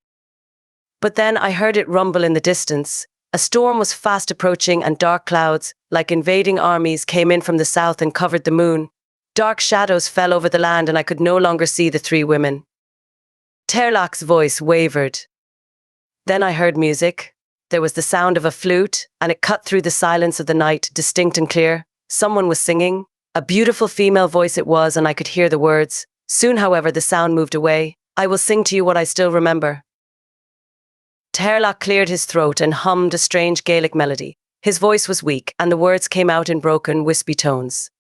Speaker 1: But then I heard it rumble in the distance. A storm was fast approaching and dark clouds, like invading armies, came in from the south and covered the moon. Dark shadows fell over the land and I could no longer see the 3 women. Terlach's voice wavered. Then I heard music. There was the sound of a flute, and it cut through the silence of the night, distinct and clear. Someone was singing. A beautiful female voice it was, and I could hear the words. Soon, however, the sound moved away. I will sing to you what I still remember. Terlach cleared his throat and hummed a strange Gaelic melody. His voice was weak, and the words came out in broken, wispy tones.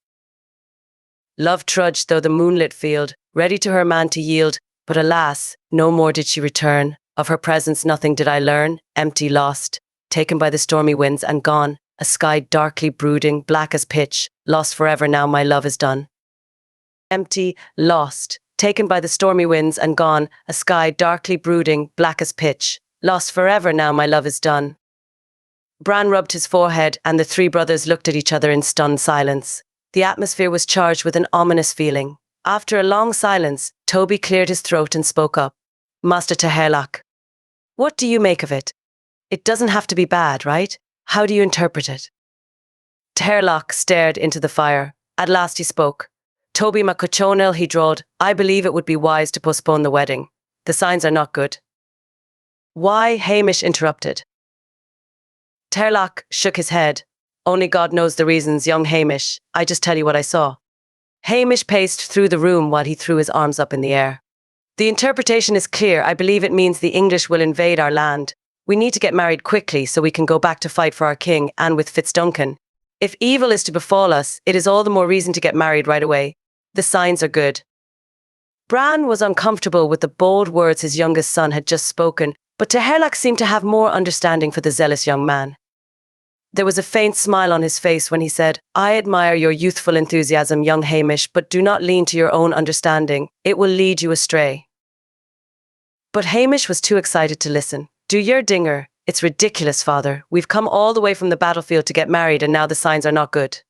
Speaker 1: Love trudged through the moonlit field, ready to her man to yield, but alas, no more did she return. Of her presence nothing did I learn, empty, lost, taken by the stormy winds and gone, a sky darkly brooding, black as pitch, lost forever now my love is done. Empty, lost, taken by the stormy winds and gone, a sky darkly brooding, black as pitch, lost forever now my love is done. Bran rubbed his forehead and the 3 brothers looked at each other in stunned silence. The atmosphere was charged with an ominous feeling. After a long silence, Toby cleared his throat and spoke up. Master Terlach, what do you make of it? It doesn't have to be bad, right? How do you interpret it? Terlach stared into the fire. At last he spoke. Toby MacChonaill, he drawled, I believe it would be wise to postpone the wedding. The signs are not good. Why? Hamish interrupted. Terlach shook his head. Only God knows the reasons, young Hamish. I just tell you what I saw. Hamish paced through the room while he threw his arms up in the air. The interpretation is clear. I believe it means the English will invade our land. We need to get married quickly so we can go back to fight for our king and with Fitzduncan. If evil is to befall us, it is all the more reason to get married right away. The signs are good. Bran was uncomfortable with the bold words his youngest son had just spoken, but Terlach seemed to have more understanding for the zealous young man. There was a faint smile on his face when he said, I admire your youthful enthusiasm, young Hamish, but do not lean to your own understanding. It will lead you astray. But Hamish was too excited to listen. Do your dinger. It's ridiculous, father. We've come all the way from the battlefield to get married and now the signs are not good.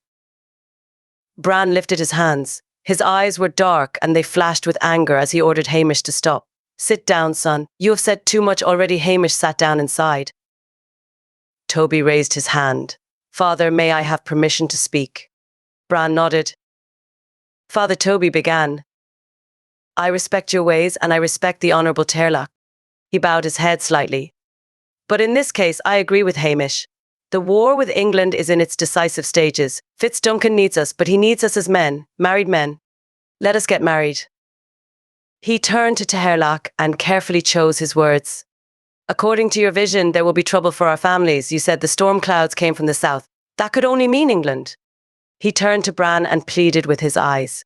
Speaker 1: Bran lifted his hands. His eyes were dark and they flashed with anger as he ordered Hamish to stop. Sit down, son. You have said too much already. Hamish sat down and sighed. Toby raised his hand. Father, may I have permission to speak? Bran nodded. Father Toby began. I respect your ways and I respect the Honourable Terlach. He bowed his head slightly. But in this case, I agree with Hamish. The war with England is in its decisive stages. Fitzduncan needs us, but he needs us as men, married men. Let us get married. He turned to Terlach and carefully chose his words. According to your vision, there will be trouble for our families. You said the storm clouds came from the south. That could only mean England. He turned to Bran and pleaded with his eyes.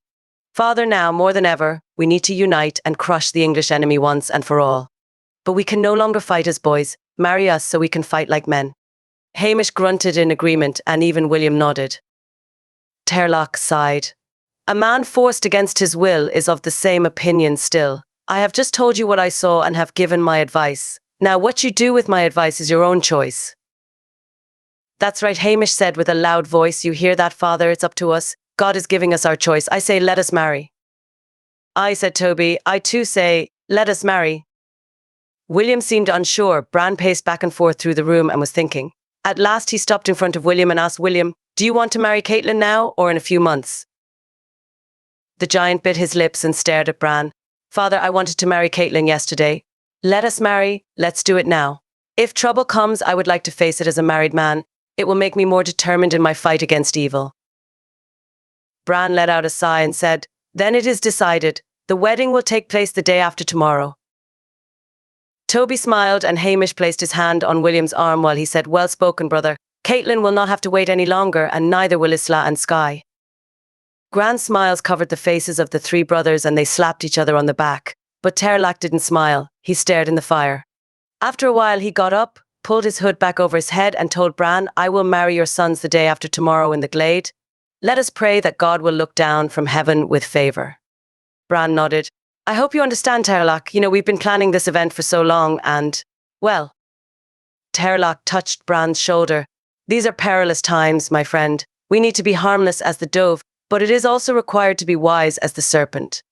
Speaker 1: Father, now, more than ever, we need to unite and crush the English enemy once and for all. But we can no longer fight as boys. Marry us so we can fight like men. Hamish grunted in agreement and even William nodded. Terlach sighed. A man forced against his will is of the same opinion still. I have just told you what I saw and have given my advice. Now what you do with my advice is your own choice. That's right, Hamish said with a loud voice. You hear that, father? It's up to us. God is giving us our choice. I say, let us marry. I, said Toby. I too say, let us marry. William seemed unsure. Bran paced back and forth through the room and was thinking. At last he stopped in front of William and asked William, do you want to marry Caitlin now or in a few months? The giant bit his lips and stared at Bran. Father, I wanted to marry Caitlin yesterday. Let us marry. Let's do it now. If trouble comes, I would like to face it as a married man. It will make me more determined in my fight against evil." Bran let out a sigh and said, "Then it is decided. The wedding will take place the day after tomorrow." Toby smiled and Hamish placed his hand on William's arm while he said, "Well spoken, brother. Caitlin will not have to wait any longer, and neither will Isla and Skye." Grand smiles covered the faces of the three brothers and they slapped each other on the back. But Terlac didn't smile. He stared in the fire. After a while he got up, pulled his hood back over his head and told Bran, "I will marry your sons the day after tomorrow in the Glade. Let us pray that God will look down from heaven with favour." Bran nodded. "I hope you understand, Terlac. We've been planning this event for so long and, well." Terlac touched Bran's shoulder. "These are perilous times, my friend. We need to be harmless as the dove, but it is also required to be wise as the serpent."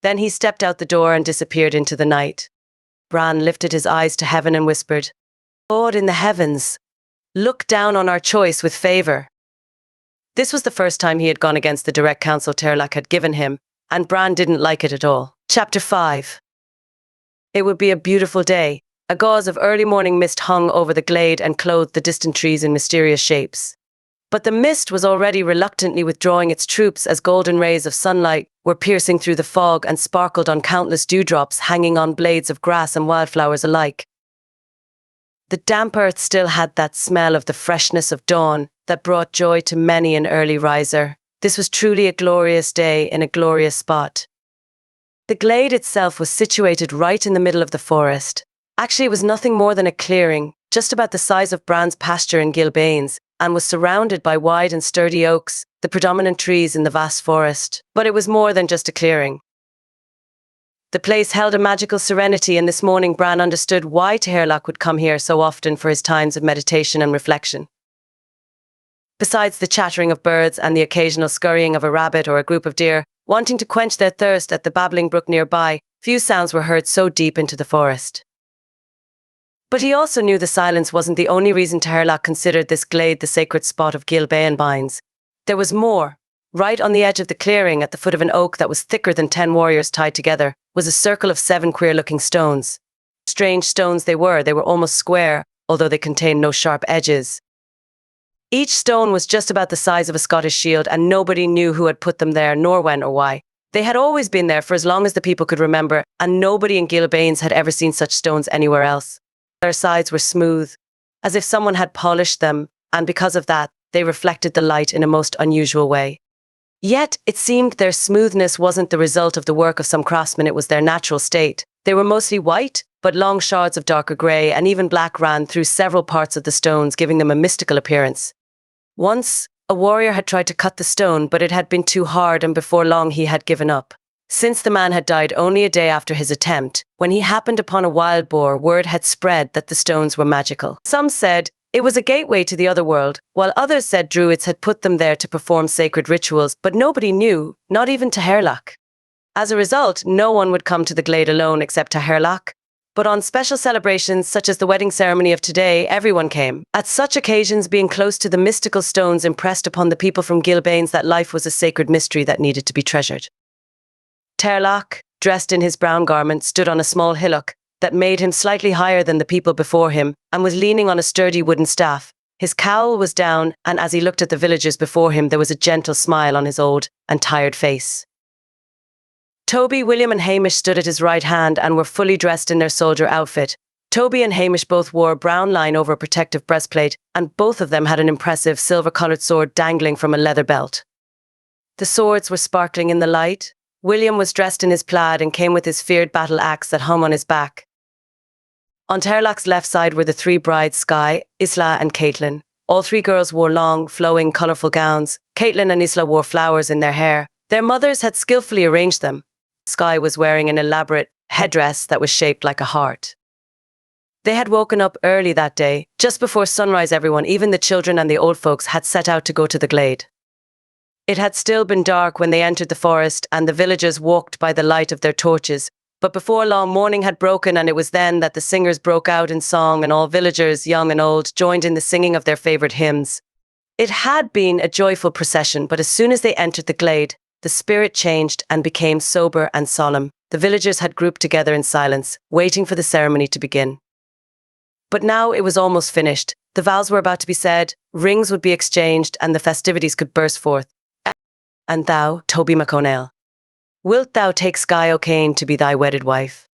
Speaker 1: Then he stepped out the door and disappeared into the night. Bran lifted his eyes to heaven and whispered, "God in the heavens, look down on our choice with favour." This was the first time he had gone against the direct counsel Terlac had given him, and Bran didn't like it at all. Chapter 5. It would be a beautiful day. A gauze of early morning mist hung over the glade and clothed the distant trees in mysterious shapes. But the mist was already reluctantly withdrawing its troops as golden rays of sunlight were piercing through the fog and sparkled on countless dewdrops hanging on blades of grass and wildflowers alike. The damp earth still had that smell of the freshness of dawn that brought joy to many an early riser. This was truly a glorious day in a glorious spot. The glade itself was situated right in the middle of the forest. Actually, it was nothing more than a clearing, just about the size of Bran's pasture in Gilbanes, and was surrounded by wide and sturdy oaks, the predominant trees in the vast forest. But it was more than just a clearing. The place held a magical serenity, and this morning Bran understood why Terlac would come here so often for his times of meditation and reflection. Besides the chattering of birds and the occasional scurrying of a rabbit or a group of deer, wanting to quench their thirst at the babbling brook nearby, few sounds were heard so deep into the forest. But he also knew the silence wasn't the only reason Terlac considered this glade the sacred spot of Gilbanes. There was more. Right on the edge of the clearing, at the foot of an oak that was thicker than 10 warriors tied together, was a circle of 7 queer-looking stones. Strange stones they were almost square, although they contained no sharp edges. Each stone was just about the size of a Scottish shield, and nobody knew who had put them there, nor when or why. They had always been there for as long as the people could remember, and nobody in Gilbanes had ever seen such stones anywhere else. Their sides were smooth, as if someone had polished them, and because of that, they reflected the light in a most unusual way. Yet, it seemed their smoothness wasn't the result of the work of some craftsman, it was their natural state. They were mostly white, but long shards of darker grey and even black ran through several parts of the stones, giving them a mystical appearance. Once, a warrior had tried to cut the stone, but it had been too hard, and before long he had given up. Since the man had died only a day after his attempt, when he happened upon a wild boar, word had spread that the stones were magical. Some said it was a gateway to the other world, while others said druids had put them there to perform sacred rituals, but nobody knew, not even Terlac. As a result, no one would come to the glade alone except Terlac. But on special celebrations such as the wedding ceremony of today, everyone came. At such occasions, being close to the mystical stones impressed upon the people from Gilbanes that life was a sacred mystery that needed to be treasured. Terlac, dressed in his brown garment, stood on a small hillock that made him slightly higher than the people before him, and was leaning on a sturdy wooden staff. His cowl was down, and as he looked at the villagers before him, there was a gentle smile on his old and tired face. Toby, William and Hamish stood at his right hand and were fully dressed in their soldier outfit. Toby and Hamish both wore a brown line over a protective breastplate, and both of them had an impressive silver-coloured sword dangling from a leather belt. The swords were sparkling in the light. William was dressed in his plaid and came with his feared battle axe that hung on his back. On Terlac's left side were the 3 brides, Skye, Isla and Caitlin. All 3 girls wore long, flowing, colourful gowns. Caitlin and Isla wore flowers in their hair. Their mothers had skillfully arranged them. Skye was wearing an elaborate headdress that was shaped like a heart. They had woken up early that day. Just before sunrise, everyone, even the children and the old folks, had set out to go to the glade. It had still been dark when they entered the forest, and the villagers walked by the light of their torches. But before long, morning had broken, and it was then that the singers broke out in song, and all villagers, young and old, joined in the singing of their favourite hymns. It had been a joyful procession, but as soon as they entered the glade, the spirit changed and became sober and solemn. The villagers had grouped together in silence, waiting for the ceremony to begin. But now it was almost finished. The vows were about to be said, rings would be exchanged, and the festivities could burst forth. And thou, Toby MacChonaill, wilt thou take Skye O'Kane to be thy wedded wife?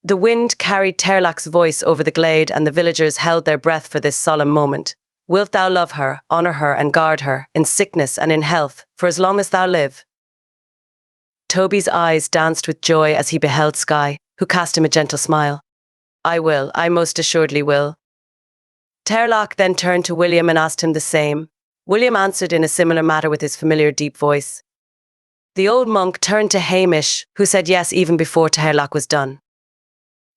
Speaker 1: The wind carried Terlach's voice over the glade, and the villagers held their breath for this solemn moment. Wilt thou love her, honour her, and guard her, in sickness and in health, for as long as thou live? Toby's eyes danced with joy as he beheld Skye, who cast him a gentle smile. I will, I most assuredly will. Terlach then turned to William and asked him the same. William answered in a similar manner with his familiar deep voice. The old monk turned to Hamish, who said yes even before Terlach was done.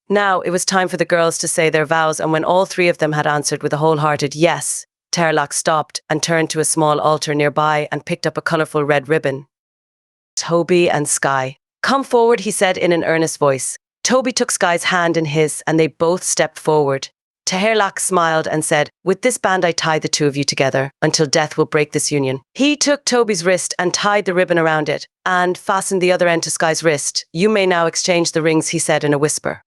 Speaker 1: Now it was time for the girls to say their vows, and when all three of them had answered with a wholehearted yes, Terlach stopped and turned to a small altar nearby and picked up a colourful red ribbon. Toby and Skye. Come forward, he said in an earnest voice. Toby took Skye's hand in his, and they both stepped forward. Terlach smiled and said, with this band I tie the two of you together, until death will break this union. He took Toby's wrist and tied the ribbon around it, and fastened the other end to Skye's wrist. You may now exchange the rings, he said in a whisper.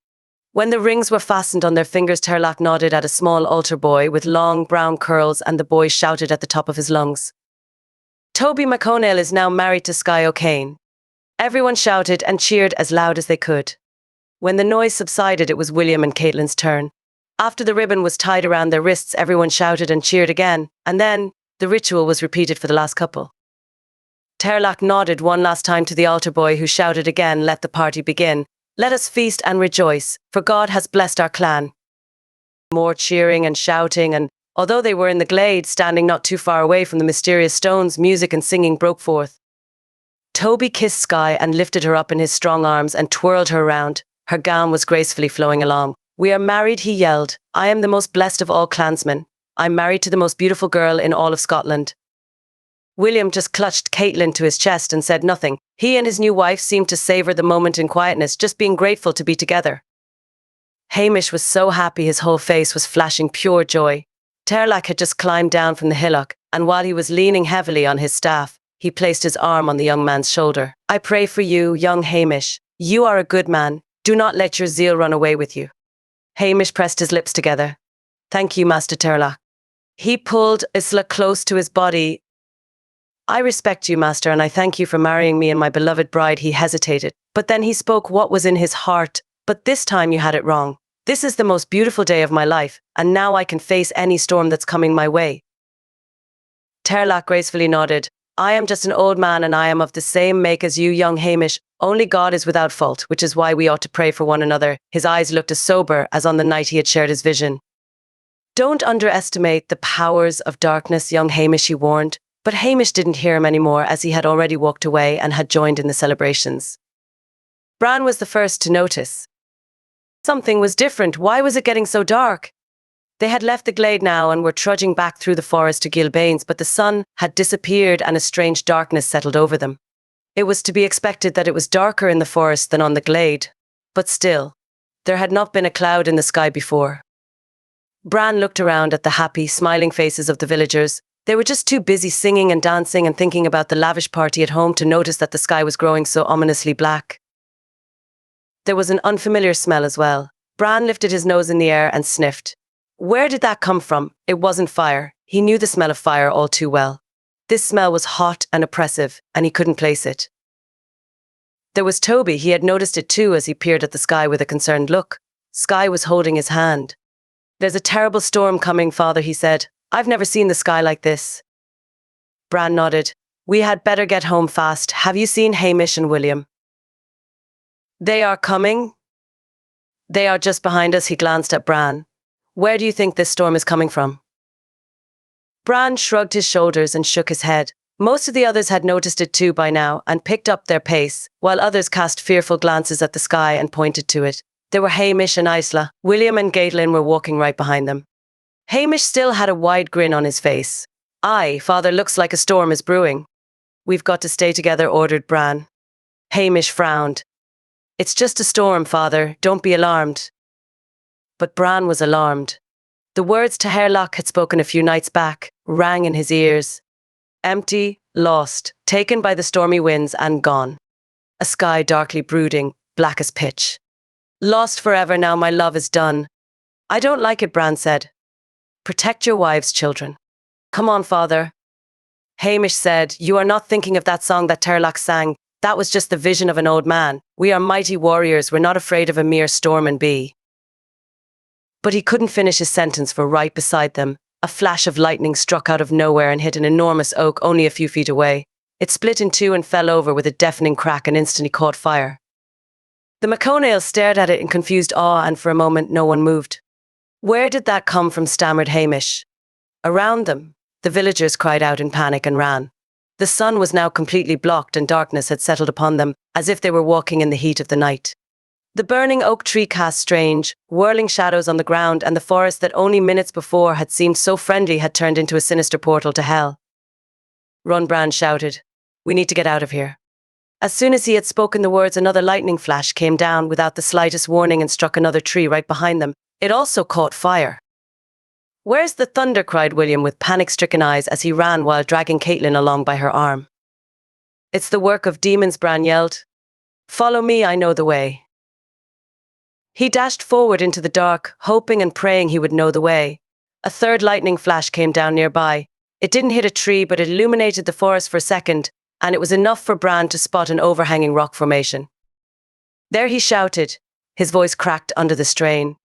Speaker 1: When the rings were fastened on their fingers, Terlach nodded at a small altar boy with long brown curls, and the boy shouted at the top of his lungs. Toby MacChonaill is now married to Skye O'Kane. Everyone shouted and cheered as loud as they could. When the noise subsided, it was William and Caitlin's turn. After the ribbon was tied around their wrists, everyone shouted and cheered again, and then the ritual was repeated for the last couple. Terlach nodded one last time to the altar boy, who shouted again, let the party begin. Let us feast and rejoice, for God has blessed our clan. More cheering and shouting, and although they were in the glade, standing not too far away from the mysterious stones, music and singing broke forth. Toby kissed Skye and lifted her up in his strong arms and twirled her around. Her gown was gracefully flowing along. We are married, he yelled. I am the most blessed of all clansmen. I'm married to the most beautiful girl in all of Scotland. William just clutched Caitlin to his chest and said nothing. He and his new wife seemed to savour the moment in quietness, just being grateful to be together. Hamish was so happy his whole face was flashing pure joy. Terlach had just climbed down from the hillock, and while he was leaning heavily on his staff, he placed his arm on the young man's shoulder. I pray for you, young Hamish. You are a good man. Do not let your zeal run away with you. Hamish pressed his lips together. Thank you, Master Terlach. He pulled Isla close to his body. I respect you, Master, and I thank you for marrying me and my beloved bride. He hesitated, but then he spoke what was in his heart. But this time you had it wrong. This is the most beautiful day of my life, and now I can face any storm that's coming my way. Terlach gracefully nodded. I am just an old man, and I am of the same make as you, young Hamish. Only God is without fault, which is why we ought to pray for one another. His eyes looked as sober as on the night he had shared his vision. Don't underestimate the powers of darkness, young Hamish, he warned. But Hamish didn't hear him anymore, as he had already walked away and had joined in the celebrations. Bran was the first to notice. Something was different. Why was it getting so dark? They had left the glade now and were trudging back through the forest to Gilbane's, but the sun had disappeared and a strange darkness settled over them. It was to be expected that it was darker in the forest than on the glade, but still, there had not been a cloud in the sky before. Bran looked around at the happy, smiling faces of the villagers. They were just too busy singing and dancing and thinking about the lavish party at home to notice that the sky was growing so ominously black. There was an unfamiliar smell as well. Bran lifted his nose in the air and sniffed. Where did that come from? It wasn't fire. He knew the smell of fire all too well. This smell was hot and oppressive, and he couldn't place it. There was Toby. He had noticed it too as he peered at the sky with a concerned look. Skye was holding his hand. There's a terrible storm coming, Father, he said. I've never seen the sky like this. Bran nodded. We had better get home fast. Have you seen Hamish and William? They are coming. They are just behind us, he glanced at Bran. Where do you think this storm is coming from? Bran shrugged his shoulders and shook his head. Most of the others had noticed it too by now and picked up their pace, while others cast fearful glances at the sky and pointed to it. There were Hamish and Isla. William and Caitlin were walking right behind them. Hamish still had a wide grin on his face. Aye, Father, looks like a storm is brewing. We've got to stay together, ordered Bran. Hamish frowned. It's just a storm, Father. Don't be alarmed. But Bran was alarmed. The words Terlach had spoken a few nights back rang in his ears. Empty, lost, taken by the stormy winds and gone. A sky darkly brooding, black as pitch. Lost forever now my love is done. I don't like it, Bran said. Protect your wives, children. Come on, father. Hamish said, You are not thinking of that song that Terlach sang. That was just the vision of an old man. We are mighty warriors. We're not afraid of a mere storm and bee. But he couldn't finish his sentence, for right beside them, a flash of lightning struck out of nowhere and hit an enormous oak only a few feet away. It split in two and fell over with a deafening crack and instantly caught fire. The MacChonaill stared at it in confused awe, and for a moment no one moved. Where did that come from? Stammered Hamish. Around them, the villagers cried out in panic and ran. The sun was now completely blocked and darkness had settled upon them, as if they were walking in the heat of the night. The burning oak tree cast strange, whirling shadows on the ground, and the forest that only minutes before had seemed so friendly had turned into a sinister portal to hell. Run, Bran shouted. We need to get out of here. As soon as he had spoken the words, another lightning flash came down without the slightest warning and struck another tree right behind them. It also caught fire. Where's the thunder? Cried William with panic-stricken eyes as he ran while dragging Caitlin along by her arm. It's the work of demons, Bran yelled. Follow me, I know the way. He dashed forward into the dark, hoping and praying he would know the way. A third lightning flash came down nearby. It didn't hit a tree, but it illuminated the forest for a second, and it was enough for Bran to spot an overhanging rock formation. There he shouted, his voice cracked under the strain.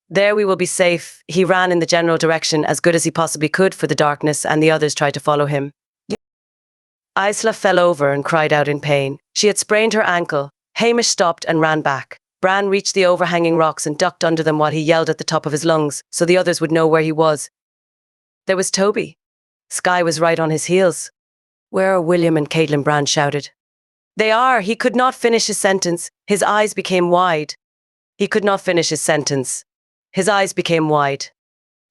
Speaker 1: There we will be safe. He ran in the general direction as good as he possibly could for the darkness, and the others tried to follow him. Isla fell over and cried out in pain. She had sprained her ankle. Hamish stopped and ran back. Bran reached the overhanging rocks and ducked under them while he yelled at the top of his lungs, so the others would know where he was. There was Toby. Skye was right on his heels. Where are William and Caitlin? Bran shouted. They are. He could not finish his sentence. His eyes became wide. He could not finish his sentence. His eyes became wide.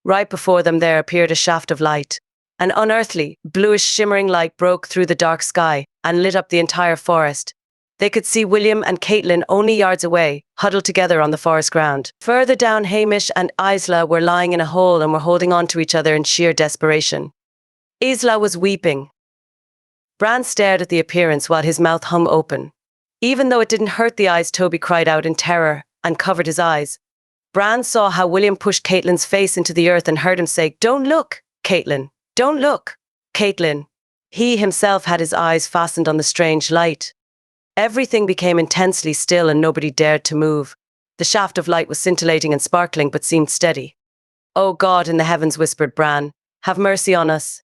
Speaker 1: Right before them there appeared a shaft of light. An unearthly, bluish shimmering light broke through the dark sky and lit up the entire forest. They could see William and Caitlin only yards away, huddled together on the forest ground. Further down, Hamish and Isla were lying in a hole and were holding on to each other in sheer desperation. Isla was weeping. Bran stared at the appearance while his mouth hung open. Even though it didn't hurt the eyes, Toby cried out in terror and covered his eyes. Bran saw how William pushed Caitlin's face into the earth and heard him say, Don't look, Caitlin. Don't look, Caitlin. He himself had his eyes fastened on the strange light. Everything became intensely still and nobody dared to move. The shaft of light was scintillating and sparkling but seemed steady. Oh God in the heavens, whispered Bran, have mercy on us.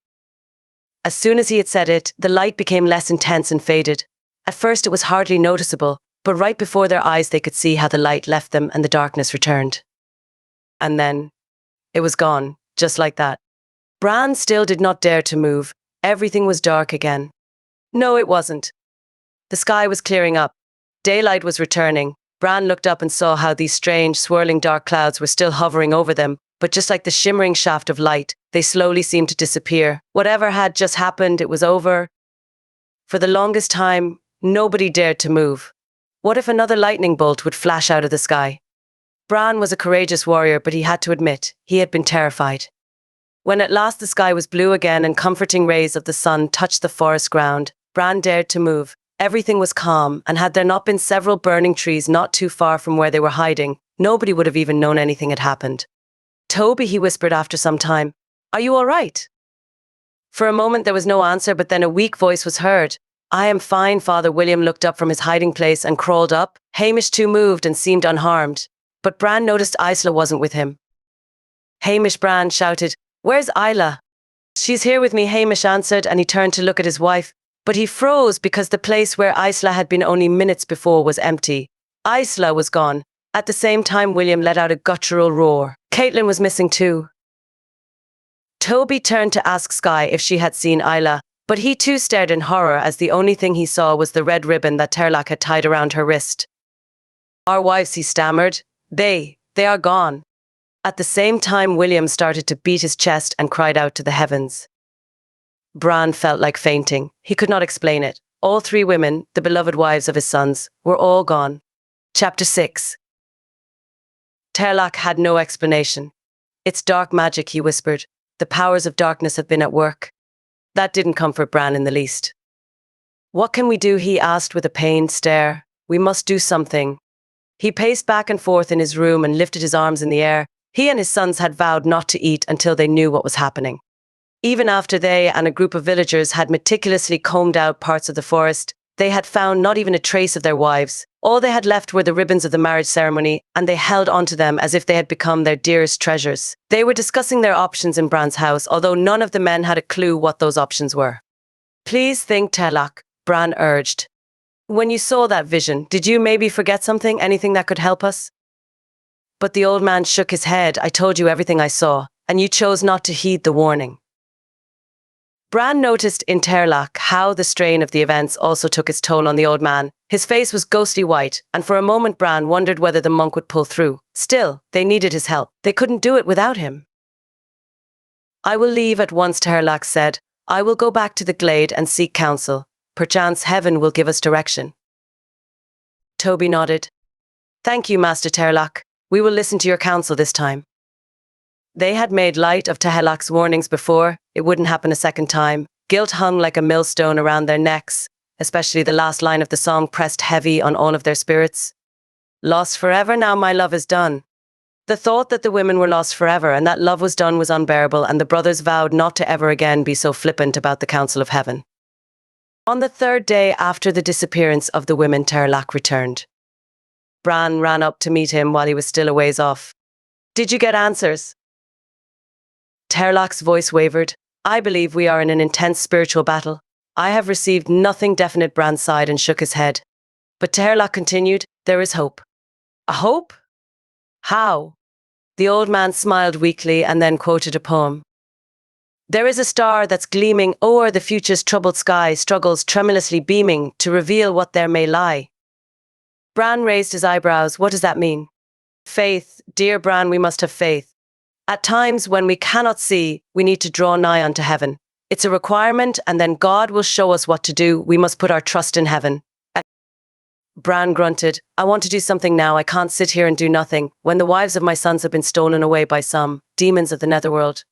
Speaker 1: As soon as he had said it, the light became less intense and faded. At first it was hardly noticeable, but right before their eyes they could see how the light left them and the darkness returned. And then, it was gone, just like that. Bran still did not dare to move. Everything was dark again. No, it wasn't. The sky was clearing up. Daylight was returning. Bran looked up and saw how these strange, swirling dark clouds were still hovering over them, but just like the shimmering shaft of light, they slowly seemed to disappear. Whatever had just happened, it was over. For the longest time, nobody dared to move. What if another lightning bolt would flash out of the sky? Bran was a courageous warrior, but he had to admit, he had been terrified. When at last the sky was blue again and comforting rays of the sun touched the forest ground, Bran dared to move. Everything was calm, and had there not been several burning trees not too far from where they were hiding, nobody would have even known anything had happened. Toby, he whispered after some time, are you all right? For a moment there was no answer, but then a weak voice was heard. I am fine, Father. William looked up from his hiding place and crawled up. Hamish too moved and seemed unharmed, but Bran noticed Isla wasn't with him. Hamish, Bran shouted, where's Isla? She's here with me, Hamish answered, and he turned to look at his wife. But he froze because the place where Isla had been only minutes before was empty. Isla was gone. At the same time, William let out a guttural roar. Caitlin was missing too. Toby turned to ask Skye if she had seen Isla, but he too stared in horror as the only thing he saw was the red ribbon that Terlach had tied around her wrist. Our wives, he stammered. They are gone. At the same time, William started to beat his chest and cried out to the heavens. Bran felt like fainting. He could not explain it. All three women, the beloved wives of his sons, were all gone. Chapter 6. Terlach had no explanation. It's dark magic, he whispered. The powers of darkness have been at work. That didn't comfort Bran in the least. What can we do? He asked with a pained stare. We must do something. He paced back and forth in his room and lifted his arms in the air. He and his sons had vowed not to eat until they knew what was happening. Even after they and a group of villagers had meticulously combed out parts of the forest, they had found not even a trace of their wives. All they had left were the ribbons of the marriage ceremony, and they held onto them as if they had become their dearest treasures. They were discussing their options in Bran's house, although none of the men had a clue what those options were. "Please think, Telach," Bran urged. "When you saw that vision, did you maybe forget something, anything that could help us?" But the old man shook his head. "I told you everything I saw, and you chose not to heed the warning." Bran noticed in Terlach how the strain of the events also took its toll on the old man. His face was ghostly white, and for a moment Bran wondered whether the monk would pull through. Still, they needed his help. They couldn't do it without him. "I will leave at once," Terlach said. "I will go back to the Glade and seek counsel. Perchance heaven will give us direction." Toby nodded. "Thank you, Master Terlach. We will listen to your counsel this time." They had made light of Terlach's warnings before. It wouldn't happen a second time. Guilt hung like a millstone around their necks, especially the last line of the song pressed heavy on all of their spirits. "Lost forever, now my love is done." The thought that the women were lost forever and that love was done was unbearable, and the brothers vowed not to ever again be so flippant about the counsel of heaven. On the third day after the disappearance of the women, Terlach returned. Bran ran up to meet him while he was still a ways off. "Did you get answers?" Terlach's voice wavered. "I believe we are in an intense spiritual battle. I have received nothing definite." Bran sighed and shook his head. But Terlach continued, "There is hope." "A hope? How?" The old man smiled weakly and then quoted a poem. "There is a star that's gleaming o'er the future's troubled sky, struggles tremulously beaming to reveal what there may lie." Bran raised his eyebrows. "What does that mean?" "Faith, dear Bran, we must have faith. At times when we cannot see, we need to draw nigh unto heaven. It's a requirement, and then God will show us what to do. We must put our trust in heaven." Bran grunted. "I want to do something now. I can't sit here and do nothing when the wives of my sons have been stolen away by some demons of the netherworld."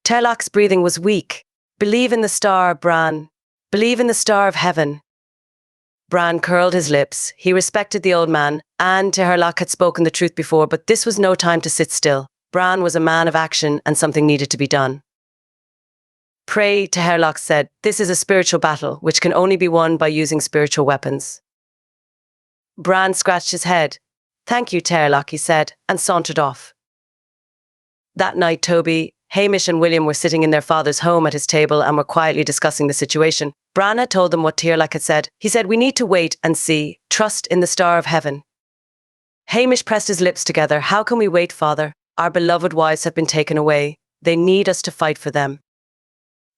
Speaker 1: Terlach's breathing was weak. "Believe in the star, Bran. Believe in the star of heaven." Bran curled his lips. He respected the old man, and Terlach had spoken the truth before, but this was no time to sit still. Bran was a man of action, and something needed to be done. "Pray," Terlach said. "This is a spiritual battle, which can only be won by using spiritual weapons." Bran scratched his head. "Thank you, Terlach," he said, and sauntered off. That night, Toby, Hamish and William were sitting in their father's home at his table and were quietly discussing the situation. Bran had told them what Terlach had said. He said, "We need to wait and see. Trust in the star of heaven." Hamish pressed his lips together. "How can we wait, Father? Our beloved wives have been taken away. They need us to fight for them."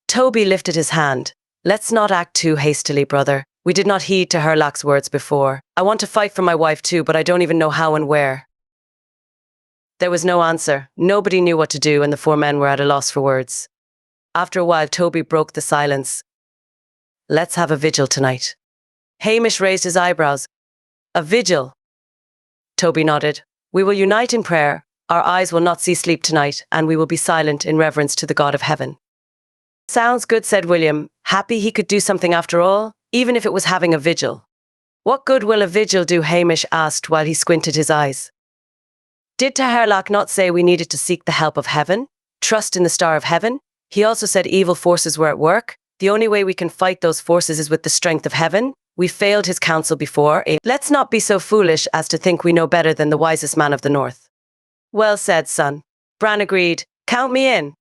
Speaker 1: Toby lifted his hand. "Let's not act too hastily, brother. We did not heed to Terlach's words before. I want to fight for my wife too, but I don't even know how and where." There was no answer. Nobody knew what to do, and the four men were at a loss for words. After a while, Toby broke the silence. "Let's have a vigil tonight." Hamish raised his eyebrows. "A vigil?" Toby nodded. "We will unite in prayer. Our eyes will not see sleep tonight, and we will be silent in reverence to the God of heaven." "Sounds good," said William, happy he could do something after all, even if it was having a vigil. "What good will a vigil do?" Hamish asked while he squinted his eyes. "Did Terlach not say we needed to seek the help of heaven? Trust in the star of heaven? He also said evil forces were at work. The only way we can fight those forces is with the strength of heaven. We failed his counsel before. Let's not be so foolish as to think we know better than the wisest man of the north." "Well said, son." Bran agreed. "Count me in."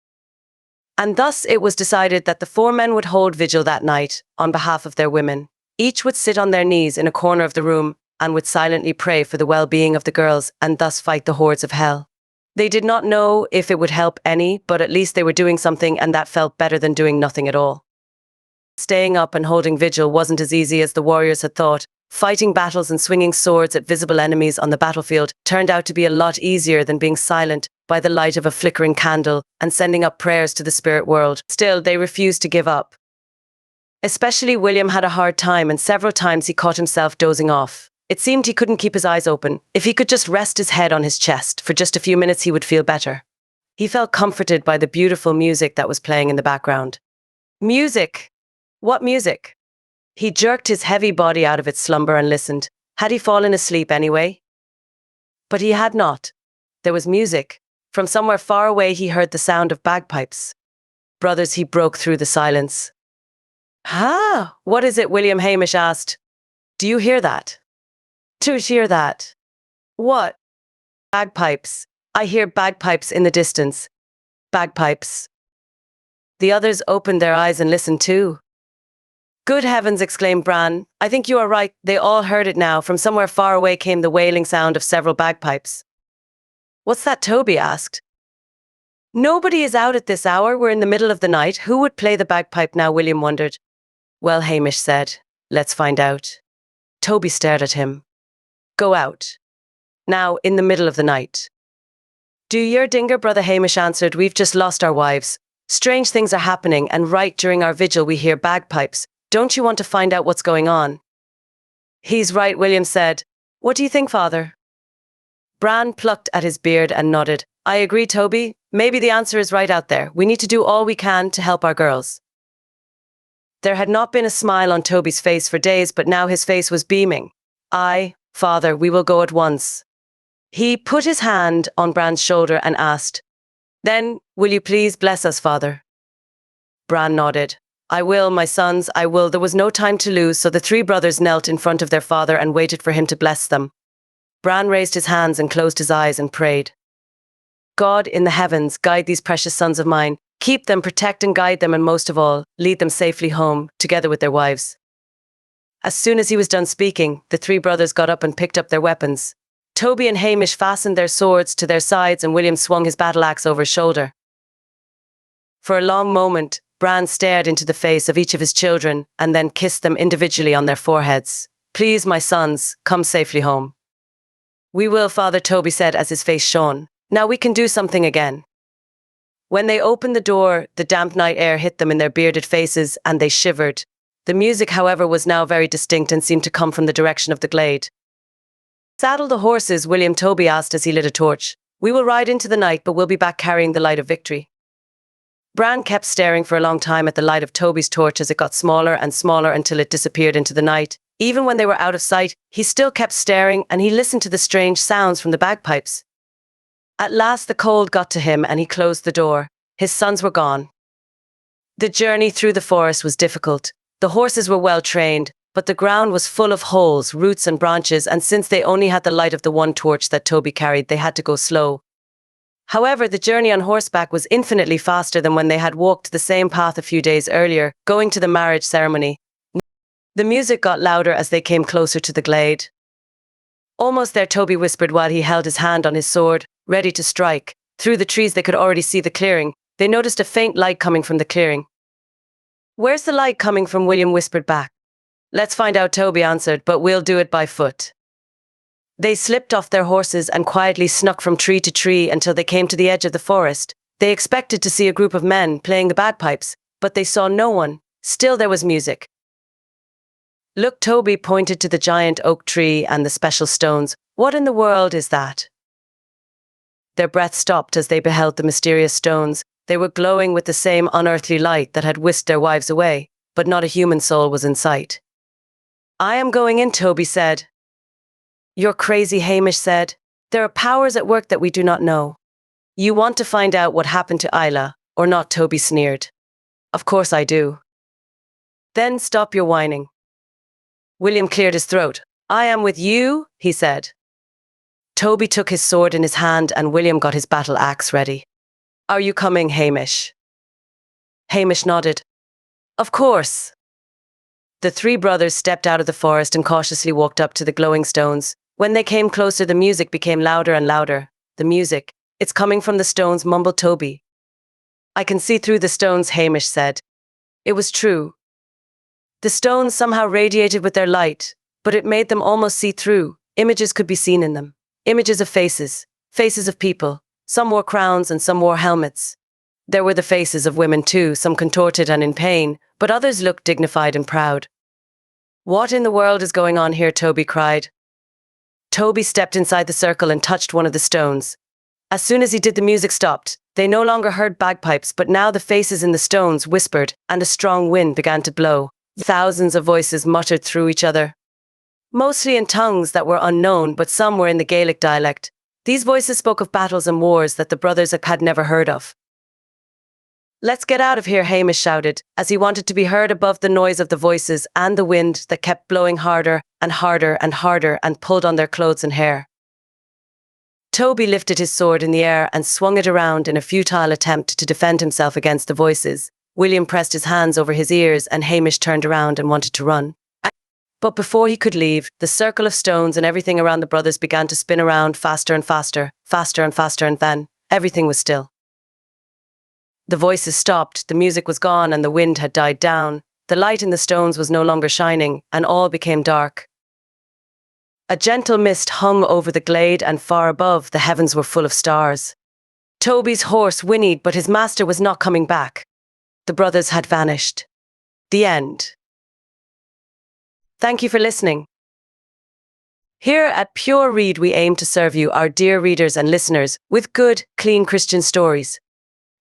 Speaker 1: And thus it was decided that the four men would hold vigil that night on behalf of their women. Each would sit on their knees in a corner of the room and would silently pray for the well-being of the girls and thus fight the hordes of hell. They did not know if it would help any, but at least they were doing something, and that felt better than doing nothing at all. Staying up and holding vigil wasn't as easy as the warriors had thought. Fighting battles and swinging swords at visible enemies on the battlefield turned out to be a lot easier than being silent by the light of a flickering candle and sending up prayers to the spirit world. Still, they refused to give up. Especially William had a hard time, and several times he caught himself dozing off. It seemed he couldn't keep his eyes open. If he could just rest his head on his chest for just a few minutes, he would feel better. He felt comforted by the beautiful music that was playing in the background. Music? What music? He jerked his heavy body out of its slumber and listened. Had he fallen asleep anyway? But he had not. There was music. From somewhere far away he heard the sound of bagpipes. Brothers, he broke through the silence. "Ah, what is it?" William Hamish asked. "Do you hear that?" "To hear that." "What?" "Bagpipes. I hear bagpipes in the distance." "Bagpipes." The others opened their eyes and listened too. "Good heavens," exclaimed Bran. "I think you are right." They all heard it now. From somewhere far away came the wailing sound of several bagpipes. "What's that?" Toby asked. "Nobody is out at this hour. We're in the middle of the night. Who would play the bagpipe now?" William wondered. "Well," Hamish said, "let's find out." Toby stared at him. "Go out. Now, in the middle of the night." "Do your dinger, brother," Hamish answered. "We've just lost our wives. Strange things are happening, and right during our vigil we hear bagpipes. Don't you want to find out what's going on?" "He's right," William said. "What do you think, Father?" Bran plucked at his beard and nodded. "I agree, Toby. Maybe the answer is right out there. We need to do all we can to help our girls." There had not been a smile on Toby's face for days, but now his face was beaming. "Aye, Father, we will go at once." He put his hand on Bran's shoulder and asked, "Then, will you please bless us, Father?" Bran nodded. "I will, my sons, I will." There was no time to lose, so the three brothers knelt in front of their father and waited for him to bless them. Bran raised his hands and closed his eyes and prayed. "God in the heavens, guide these precious sons of mine. Keep them, protect and guide them, and most of all, lead them safely home, together with their wives." As soon as he was done speaking, the three brothers got up and picked up their weapons. Toby and Hamish fastened their swords to their sides and William swung his battle axe over his shoulder. For a long moment, Bran stared into the face of each of his children and then kissed them individually on their foreheads. "Please, my sons, come safely home." "We will, Father," Toby said as his face shone. "Now we can do something again." When they opened the door, the damp night air hit them in their bearded faces and they shivered. The music, however, was now very distinct and seemed to come from the direction of the glade. "Saddle the horses," William Toby asked as he lit a torch. "We will ride into the night, but we'll be back carrying the light of victory." Bran kept staring for a long time at the light of Toby's torch as it got smaller and smaller until it disappeared into the night. Even when they were out of sight, he still kept staring and he listened to the strange sounds from the bagpipes. At last the cold got to him and he closed the door. His sons were gone. The journey through the forest was difficult. The horses were well trained, but the ground was full of holes, roots and branches, and since they only had the light of the one torch that Toby carried, they had to go slow. However, the journey on horseback was infinitely faster than when they had walked the same path a few days earlier, going to the marriage ceremony. The music got louder as they came closer to the glade. Almost there, Toby whispered while he held his hand on his sword, ready to strike. Through the trees they could already see the clearing. They noticed a faint light coming from the clearing. "Where's the light coming from?" William whispered back. "Let's find out," Toby answered, "but we'll do it by foot." They slipped off their horses and quietly snuck from tree to tree until they came to the edge of the forest. They expected to see a group of men playing the bagpipes, but they saw no one. Still there was music. "Look," Toby pointed to the giant oak tree and the special stones. "What in the world is that?" Their breath stopped as they beheld the mysterious stones. They were glowing with the same unearthly light that had whisked their wives away, but not a human soul was in sight. "I am going in," Toby said. "You're crazy," Hamish said. "There are powers at work that we do not know." "You want to find out what happened to Isla, or not?" Toby sneered. "Of course I do." "Then stop your whining." William cleared his throat. "I am with you," he said. Toby took his sword in his hand and William got his battle axe ready. "Are you coming, Hamish?" Hamish nodded. "Of course." The three brothers stepped out of the forest and cautiously walked up to the glowing stones. When they came closer, the music became louder and louder. "The music, it's coming from the stones," mumbled Toby. "I can see through the stones," Hamish said. It was true. The stones somehow radiated with their light, but it made them almost see-through. Images could be seen in them. Images of faces. Faces of people. Some wore crowns and some wore helmets. There were the faces of women too, some contorted and in pain, but others looked dignified and proud. "What in the world is going on here?" Toby cried. Toby stepped inside the circle and touched one of the stones. As soon as he did, the music stopped. They no longer heard bagpipes, but now the faces in the stones whispered, and a strong wind began to blow. Thousands of voices muttered through each other. mostly in tongues that were unknown, but some were in the Gaelic dialect. These voices spoke of battles and wars that the brothers had never heard of. "Let's get out of here," Hamish shouted, as he wanted to be heard above the noise of the voices and the wind that kept blowing harder and harder and harder and pulled on their clothes and hair. Toby lifted his sword in the air and swung it around in a futile attempt to defend himself against the voices. William pressed his hands over his ears and Hamish turned around and wanted to run. But before he could leave, the circle of stones and everything around the brothers began to spin around faster and faster, faster and faster, and then everything was still. The voices stopped, the music was gone, and the wind had died down. The light in the stones was no longer shining, and all became dark. A gentle mist hung over the glade, and far above, the heavens were full of stars. Toby's horse whinnied, but his master was not coming back. The brothers had vanished. The end. Thank you for listening. Here at PureRead, we aim to serve you, our dear readers and listeners, with good, clean Christian stories.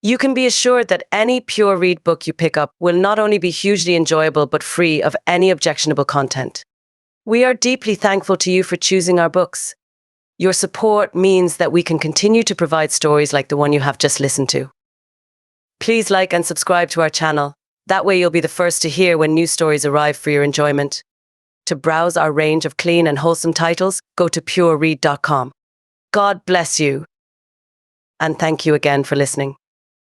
Speaker 1: You can be assured that any PureRead book you pick up will not only be hugely enjoyable but free of any objectionable content. We are deeply thankful to you for choosing our books. Your support means that we can continue to provide stories like the one you have just listened to. Please like and subscribe to our channel. That way you'll be the first to hear when new stories arrive for your enjoyment. To browse our range of clean and wholesome titles, go to pureread.com. God bless you. And thank you again for listening.